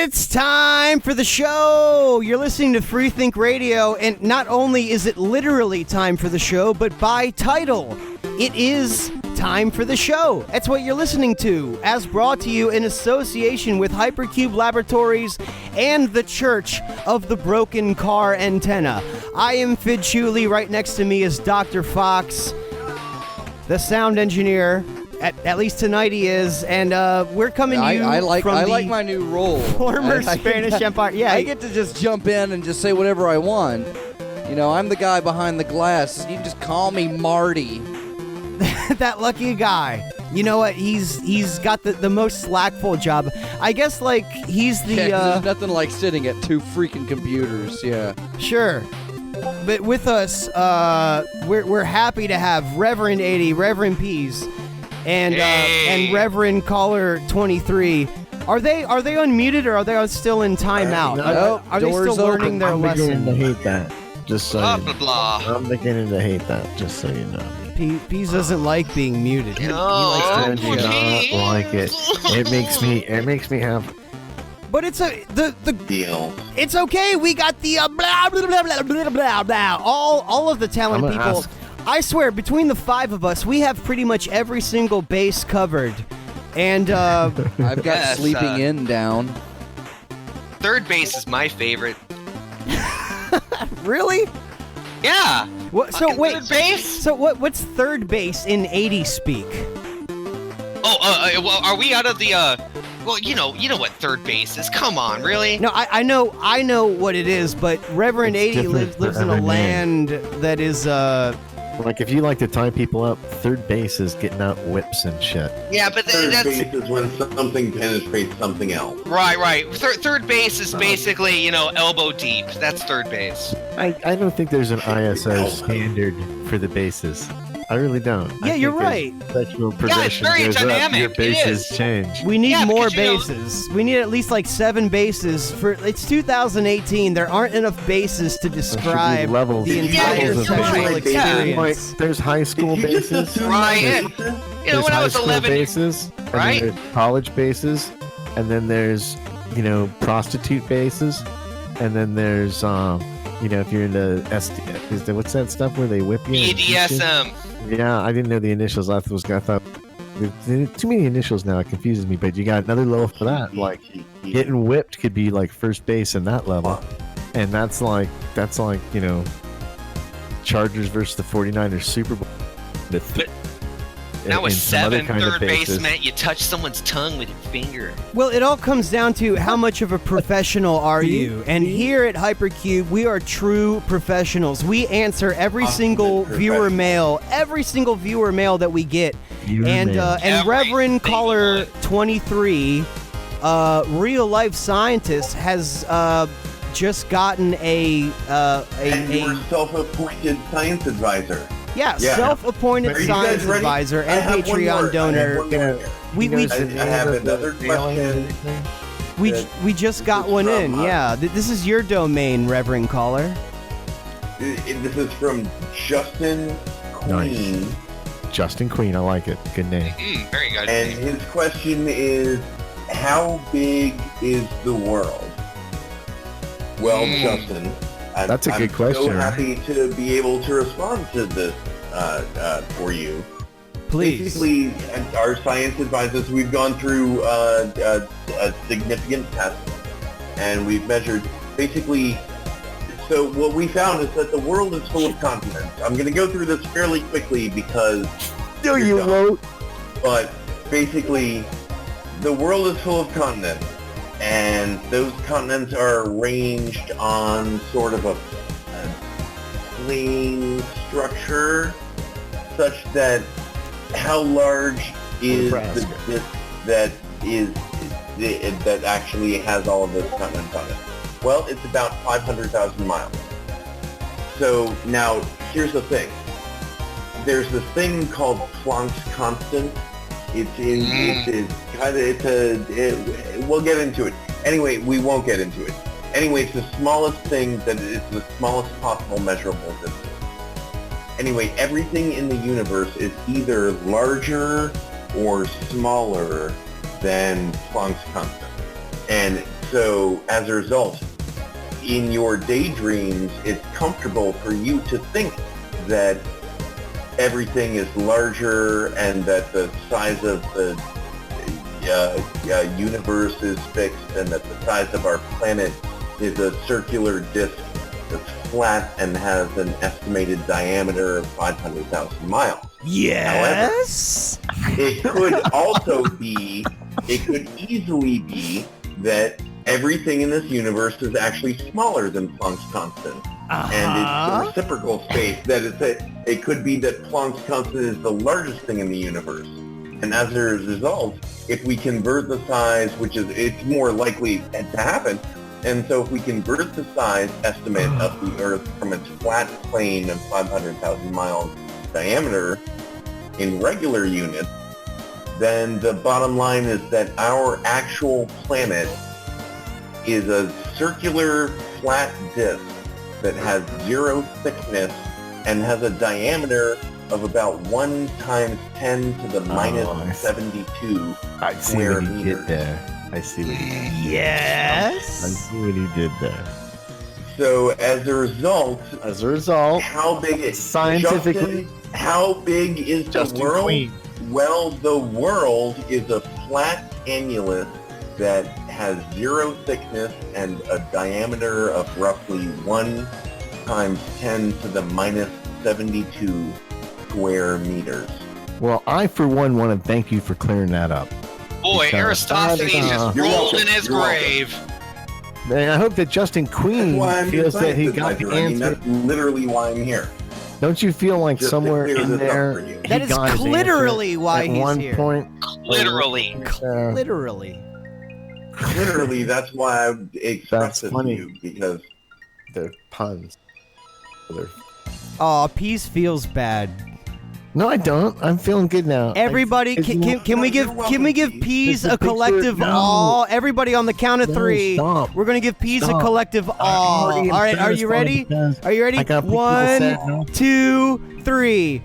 It's time for the show. You're listening to Free Think Radio, and not only is it literally time for the show, but by title, it is time for the show. That's what you're listening to, as brought to you in association with Hypercube Laboratories and the Church of the Broken Car Antenna. I am Fidd Chuli. Right next to me is Dr. Fox, the sound engineer. At least tonight he is, and we're coming to you I like the my new role. Former Spanish Empire. Yeah, I get to just jump in and just say whatever I want. You know, I'm the guy behind the glass. You can just call me Marty. That lucky guy. You know what? He's got the most slackful job. I guess like he's the. There's nothing like sitting at two freaking computers. Yeah. Sure. But with us, we're happy to have Reverend 80, Reverend Peas, and Reverend Caller 23. Are they unmuted or are they still in timeout? Are they still learning their lesson? I'm beginning to hate that. Just so Blah, you know. blah, blah. I'm beginning to hate that. Just so you know. Peas doesn't like being muted. He likes I to do enjoy. not like it. It makes me have. But it's the deal. It's okay. We got the blah blah blah blah blah blah blah. All of the talent people. I swear, between the five of us, we have pretty much every single base covered. And I've got sleeping in down. Third base is my favorite. Really? Yeah. What? So wait. Third base? So what's third base in 80 speak? Oh, well, are we out of the? Well, you know what third base is. Come on, really? No, I know what it is, but Reverend 80 lives in a land that is Like, if you like to tie people up, third base is getting out whips and shit. Yeah, but Third that's base is when something penetrates something else. right. Third base is basically, elbow deep. That's third base. I don't think there's an ISO standard for the bases. I really don't. Yeah, you're right. Sexual progression very goes dynamic. up, your It bases is. change. We need more because, bases. We need at least like 7 bases for. It's 2018. There aren't enough bases to describe levels. the entire you're sexual right. experience. Like, there's high school bases. Right. There's When I high was school 11, bases, and right? then there's college bases, and then there's prostitute bases, and then there's if you're into what's that stuff where they whip you? BDSM. Yeah, I didn't know the initials. I thought there's too many initials now. It confuses me. But you got another level for that. Like getting whipped could be like first base in that level, and that's like Chargers versus the 49ers Super Bowl. Now with in some other 7, kind of third base bases. meant you touch someone's tongue with your finger. Well, it all comes down to how much of a professional are you? And here at Hypercube, we are true professionals. We answer every single viewer mail that we get. And Every Reverend single Caller one. 23, real life scientist, has just gotten And your self-appointed science advisor. Yeah, Yeah. self-appointed Are you science guys ready? advisor I and have one more. Patreon I have donor. one more. I have another question. We just got one in. Yeah, this is your domain, Reverend Caller. This is from Justin Queen. Nice. Justin Queen, I like it. Good name. Very good. And his question is, how big is the world? Well, Justin, That's a good I'm question. so happy to be able to respond to this for you. Please. Basically, our science advisors, we've gone through a significant test, and we've measured basically. So what we found is that the world is full of continents. I'm going to go through this fairly quickly because No, you're you dumb. won't. But basically, the world is full of continents, and those continents are arranged on sort of a plane structure, such that how large is the disk that actually has all of those continents on it? Well, it's about 500,000 miles. So now, here's the thing. There's this thing called Planck's constant. We'll get into it. Anyway, we won't get into it. Anyway, it's the smallest thing that is the smallest possible measurable distance. Anyway, everything in the universe is either larger or smaller than Planck's constant. And so, as a result, in your daydreams, it's comfortable for you to think that everything is larger and that the size of the universe is fixed and that the size of our planet is a circular disk that's flat and has an estimated diameter of 500,000 miles. Yes. However, it could easily be that everything in this universe is actually smaller than Planck's constant. And it's a reciprocal space that it could be that Planck's constant is the largest thing in the universe. And as a result, if we convert the size, it's more likely to happen. And so if we convert the size estimate of the Earth from its flat plane of 500,000 miles diameter in regular units, then the bottom line is that our actual planet is a circular flat disk that has 0 thickness and has a diameter of about 1 times 10 to the minus 72 I see square what he meters. did there. I see what he did. Yes. I see what he did there. So as a result, how big is scientifically? Justin, how big is Justin the world? Queen. Well, the world is a flat annulus that has 0 thickness and a diameter of roughly 1 times 10 to the minus 72 square meters. Well, I, for one, want to thank you for clearing that up. Boy, Because Aristophanes just You're rolled welcome. in his You're welcome. grave. And I hope that Justin Queen That's why I'm feels that he science got the advisor. I mean, answer. that's literally why I'm here. Don't you feel like Just to somewhere clear in this up there for you. he That is got his answer literally why at he's one here. point? Literally. Literally. Literally, that's why I expressed That's it to funny. you, because They're puns. They're... Aw, Peas feels bad. No, I don't. I'm feeling good now. Everybody, It's can we give Peas It's a a collective picture- no. aw? Everybody on the count of No, 3. stop. We're gonna give Peas a Stop. collective aw. already All right, are you ready? because Are you ready? I got people sad 1, now. 2, 3.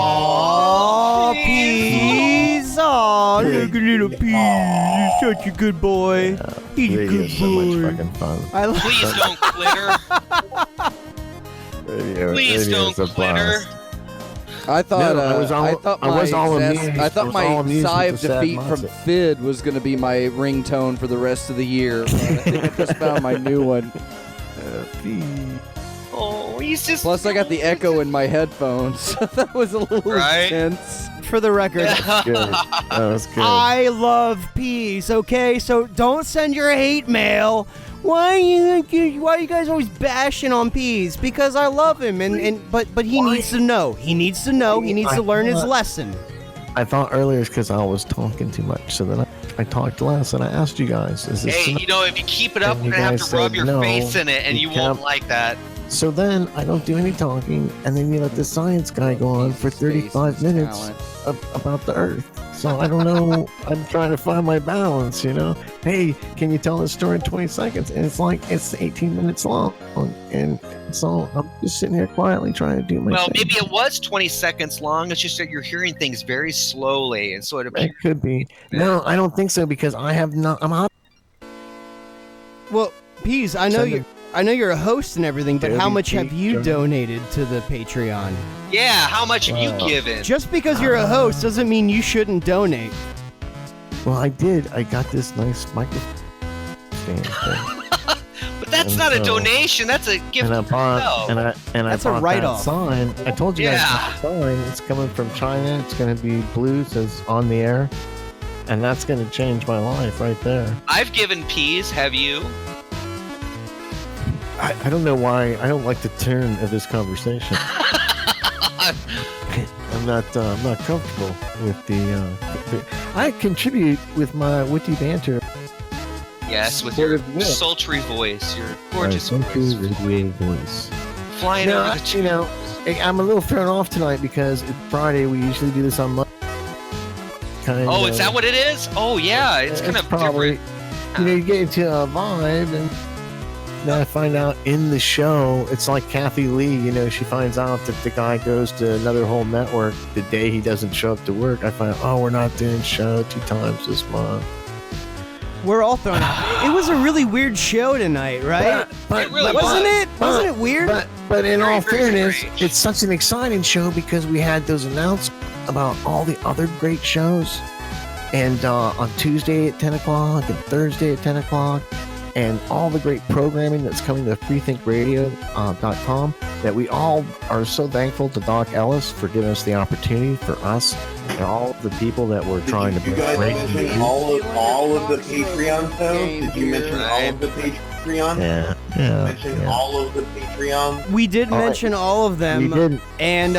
Aw, Peas. Aw, look at little Peas. You're such a good boy. He's a Radio good is so much boy. fucking fun. I love. Please don't glitter. Please don't glitter. I thought No, I was all- I thought I was all amused. I I thought was all my amused sigh with of the sad defeat from mindset. Fidd was going to be my ringtone for the rest of the year. But I think I just found my new one. Oh, he's just. Plus, I got the echo in my headphones. That was a little Right? intense. For the record, Good. That was good. I love Peas, okay? So don't send your hate mail. Why are you guys always bashing on Peas? Because I love him, but he needs to know. He needs to know. He needs to learn his lesson. I thought earlier it's because I was talking too much, so then I talked less, and I asked you guys, is this Hey, enough? you know, if you keep it up, And we're you gonna have guys to rub said your no, face in it, and you won't can't. like that. So then I don't do any talking, and then you let the science guy go on for 35 minutes about the Earth. So I don't know. I'm trying to find my balance, you know? Hey, can you tell this story in 20 seconds? And it's like, it's 18 minutes long. And so I'm just sitting here quietly trying to do my Well, thing. maybe it was 20 seconds long. It's just that you're hearing things very slowly and sort of. It could be. No, I don't think so, because I have not. I'm out. Well, Peas, I know you're a host and everything, but how much have you donated to the Patreon? Yeah, how much have you given? Just because you're a host doesn't mean you shouldn't donate. Well, I did. I got this nice microphone stand thing. But that's And not a so- donation. That's a gift And I to bought, yourself. That's a I bought write-off. that sign. I told you guys Yeah. the sign. It's coming from China. It's going to be blue. It says on the air. And that's going to change my life right there. I've given Peas. Have you? I don't know why. I don't like the turn of this conversation. I'm not comfortable with the I contribute with my witty banter. Yes, with your Supportive wit. sultry voice, your gorgeous Right, voice, radio voice. flying No, over the you know, I'm a little thrown off tonight because it's Friday. We usually do this on Monday. Oh, is that what it is? Oh, yeah, it's kind of probably different. you know, you get into a vibe, and then I find out in the show, it's like Kathy Lee. You know, she finds out that the guy goes to another whole network the day he doesn't show up to work. I find out, oh, we're not doing show 2 times this month. We're all thrown out. It was a really weird show tonight, right? It really Wasn't was. it? Wasn't it weird? But in Very, all very fairness, strange. it's such an exciting show because we had those announcements about all the other great shows. And on Tuesday at 10 o'clock and Thursday at 10 o'clock, and all the great programming that's coming to freethinkradio.com, that we all are so thankful to Doc Ellis for giving us the opportunity for us And all the people that were trying to you guys break mention all of the Patreons though? Did you mention all of the Patreons? Yeah. Mention all of the Patreons? We did mention all of them. We did. And,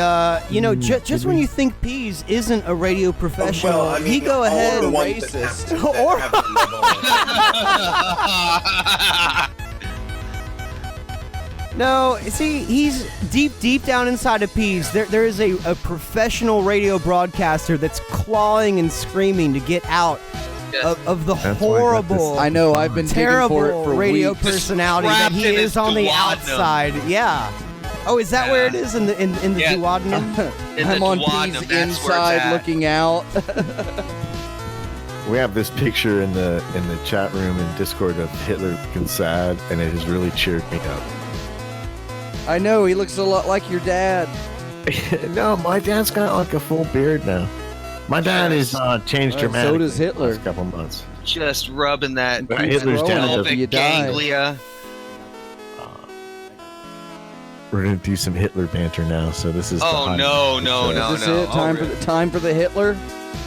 just when you think Peas isn't a radio professional, Well, I mean, he go all ahead. the ones that have to- that Or- have to level. No, see, he's deep down inside of Peas. There is a professional radio broadcaster that's clawing and screaming to get out of the horrible, I know, I've been digging terrible for it for radio weeks. personality that he Trapped in is his on the duodenum. outside. Yeah. Oh, is that where it is in the Yeah. duodenum? In I'm the on duodenum, Peas that's where it's inside at. looking out. We have this picture in the chat room in Discord of Hitler looking sad, and it has really cheered me up. I know, he looks a lot like your dad. No, my dad's got like a full beard now. My dad is changed dramatically. So does Hitler. Last couple months. Just rubbing that Hitler's dad pelvic you die. ganglia. We're gonna do some Hitler banter now. So this is. Oh no! Is this it? Time for the Hitler?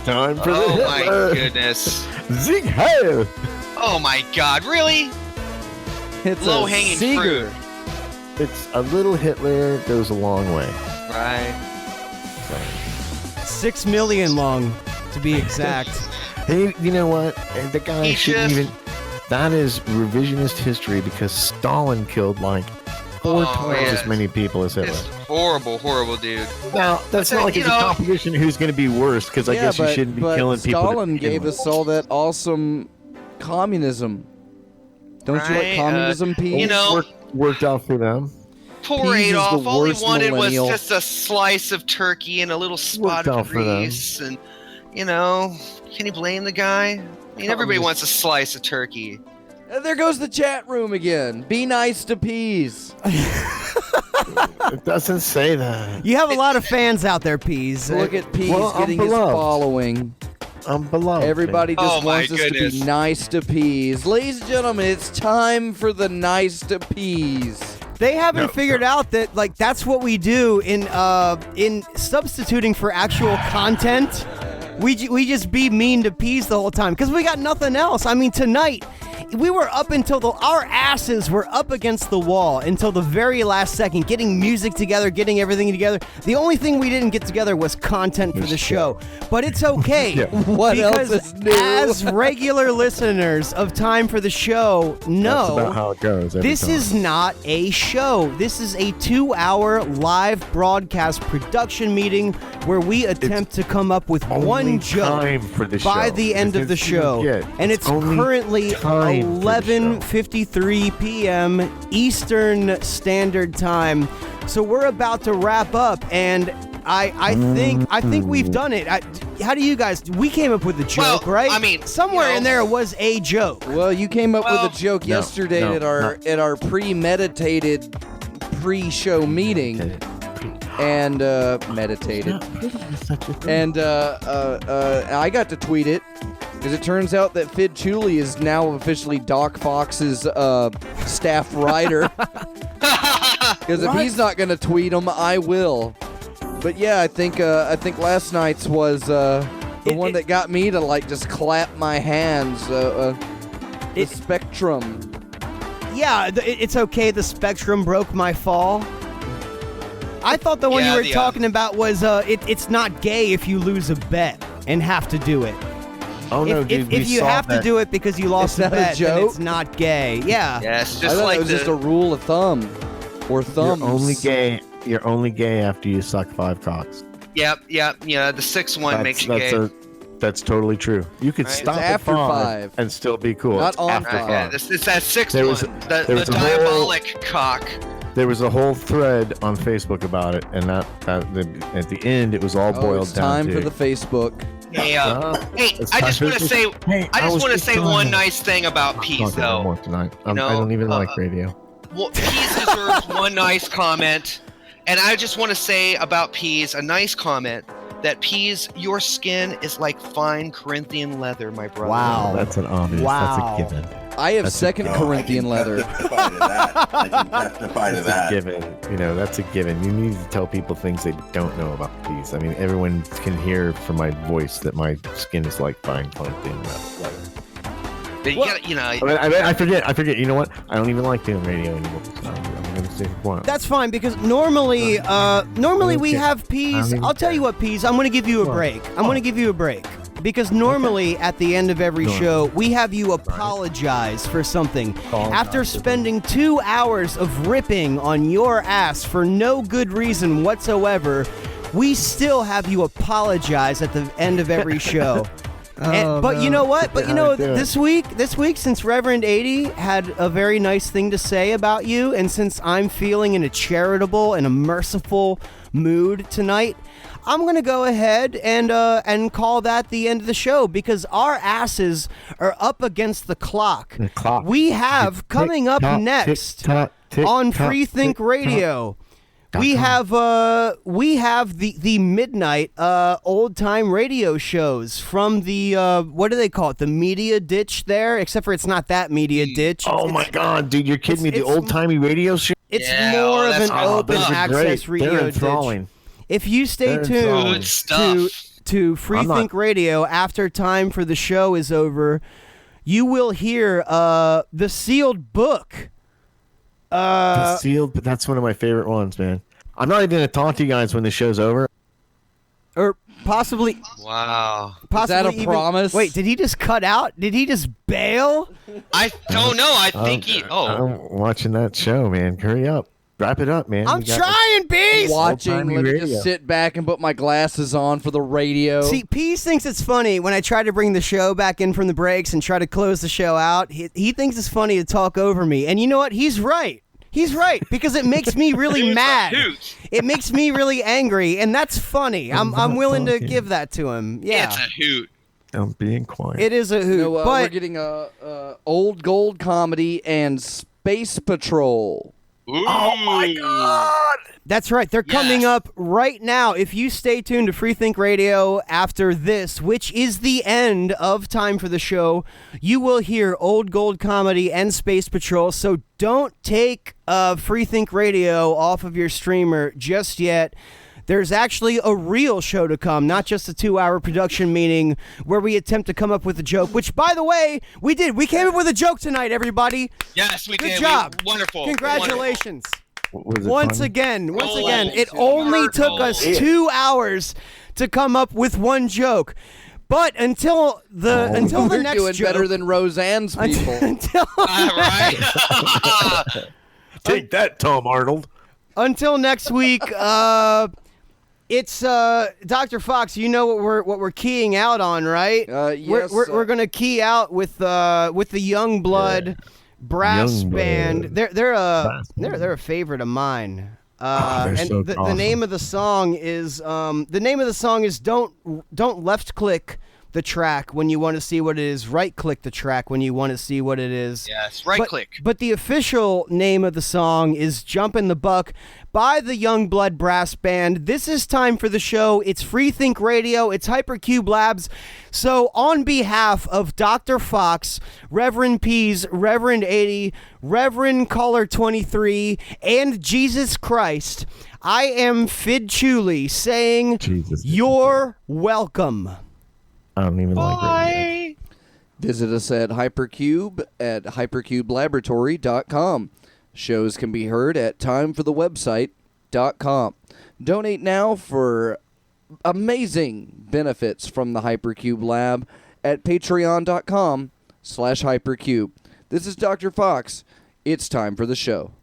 Time for the Oh Hitler. my goodness! Zig Heil! Oh my God! Really? It's Low a hanging Seeger. fruit. It's a little Hitler goes a long way. Right. 6 million long, to be exact. Hey, you know what? The guy He shouldn't just- even. That is revisionist history because Stalin killed like 4 times yeah. as many people as Hitler. It's horrible, dude. Now, that's not like you it's a know- competition who's going to be worse because I guess you shouldn't be killing people. Stalin gave us all that awesome communism. Don't you like Right, communism, Pete? you know- Worked out for them. Poor Peas is Adolf. the All he worst wanted millennial. was just a slice of turkey and a little spot out of for them. grease, and can you blame the guy? I mean, everybody wants a slice of turkey. There goes the chat room again. Be nice to Peas. It doesn't say that. You have a lot of fans out there, Peas. Look at Peas Well, I'm getting his beloved. following. I'm beloved. Everybody just Oh, my wants us to goodness. be nice to Peas. Ladies and gentlemen, it's time for the nice to Peas. They haven't figured out that that's what we do in substituting for actual content. We just be mean to Peas the whole time because we got nothing else. I mean, tonight we were up until our asses were up against the wall until the very last second, getting music together, getting everything together. The only thing we didn't get together was content for the show, but it's okay. What else because is new? as regular listeners of Time for the Show know, That's about how it goes. Every this time. is not a show. This is a 2-hour live broadcast production meeting where we attempt to come up with only one joke time for the by show. the end of the It's even show. get. And it's only currently time for the show. 11:53 p.m. Eastern Standard Time. So we're about to wrap up, and I think we've done it. How do you guys? We came up with the joke, Well, right? I mean, somewhere you know- in there was a joke. Well, you came up Well, with a joke No, yesterday no, at our premeditated pre-show meeting. And meditated. And I got to tweet it because it turns out that Fidd Chuli is now officially Doc Fox's staff writer. Because if he's not going to tweet them, I will. But yeah, I think last night's was the one that got me to just clap my hands. The Spectrum. Yeah, it's okay. The Spectrum broke my fall. I thought the one you were talking about was it's not gay if you lose a bet and have to do it. Oh no, dude! If you have to do it because you lost a that a bet, then joke? it's not gay. Yeah. Yes, I just thought like it was just a rule of thumb. Or thumbs. You're only gay after you suck 5 cocks. Yep. The 6th one makes you gay. That's totally true. You could Right. stop It's at after 5. and still be cool. Not It's on after 5. Yeah, it's that 6th There was one. there The was a whole- diabolic cock. There was a whole thread on Facebook about it, and at the end, it was all Oh, boiled it's down time to for the Facebook. Hey, it's I time just for want to the- say, Hey, I just was want to just say trying one to- nice thing about I'm Peas, talking no though. more tonight. I know, don't even like radio. Well, Peas deserves one nice comment, and I just want to say about Peas, a nice comment. That Peas, your skin is like fine Corinthian leather, my brother. Wow. That's an obvious. Wow. That's a given. I have second Corinthian leather. I can testify to that. Given, that's a given. You need to tell people things they don't know about these. I mean, everyone can hear from my voice that my skin is like fine Corinthian leather. But I forget. You know what? I don't even like doing radio anymore. So I'm gonna stay quiet. That's fine because normally we have Peas. I'll tell you what, Peas. I'm going to give you a break. Because normally at the end of every show, we have you apologize for something. After spending 2 hours of ripping on your ass for no good reason whatsoever, we still have you apologize at the end of every show. But you know what? This week, since Reverend 80 had a very nice thing to say about you, and since I'm feeling in a charitable and a merciful mood tonight, I'm going to go ahead and call that the end of the show because our asses are up against the clock. We have coming up next on Free Think Radio. We have the midnight old time radio shows from the what do they call it? The media ditch there, except for it's not that media ditch. Oh my God, dude, you're kidding me! The old timey radio show. It's more of an open access radio ditch. If you stay tuned to Free Think Radio after time for the show is over, you will hear the sealed book. The sealed, but that's one of my favorite ones, man. I'm not even going to talk to you guys when the show's over. Or possibly. Wow. Possibly is that a promise? Wait, did he just cut out? Did he just bail? I don't know. I think he. Oh. I'm watching that show, man. Hurry up. Wrap it up, man. I'm trying, Peas! Watching. Let me just sit back and put my glasses on for the radio. See, Peas thinks it's funny when I try to bring the show back in from the breaks and try to close the show out. He thinks it's funny to talk over me. And you know what? He's right. He's right, because it makes me really mad. It makes me really angry, and that's funny. I'm willing to give that to him. Yeah. It's a hoot. I'm being quiet. It is a hoot. But we're getting old gold comedy and Space Patrol. Ooh. Oh my God! That's right. They're coming up right now. If you stay tuned to Free Think Radio after this, which is the end of time for the show, you will hear Old Gold Comedy and Space Patrol. So don't take Free Think Radio off of your streamer just yet. There's actually a real show to come, not just a 2-hour production meeting where we attempt to come up with a joke, which, by the way, we did. We came up with a joke tonight, everybody. Yes, we did. Good job. Wonderful. Congratulations. Wonderful. Once again, it only took us 2 hours to come up with one joke. But until the next joke, we're doing better than Roseanne's people. Take that, Tom Arnold. Until next week, it's Dr. Fox. You know what we're keying out on, right? Yes. We're gonna key out with the Youngblood brass band. They're a favorite of mine. And so the awesome. name of the song is don't left click the track when you want to see what it is. Right click the track when you want to see what it is. Yes, right click. But the official name of the song is Jumpin' the Buck by the Youngblood Brass Band. This is time for the show. It's Free Think Radio. It's Hypercube Labs. So on behalf of Dr. Fox, Reverend Peas, Reverend 80, Reverend Caller 23, and Jesus Christ, I am Fidd Chuli saying you're welcome. I don't even like it. Visit us at Hypercube at hypercubelaboratory.com. Shows can be heard at timeforthewebsite.com. Donate now for amazing benefits from the Hypercube Lab at patreon.com/hypercube. This is Dr. Fox. It's time for the show.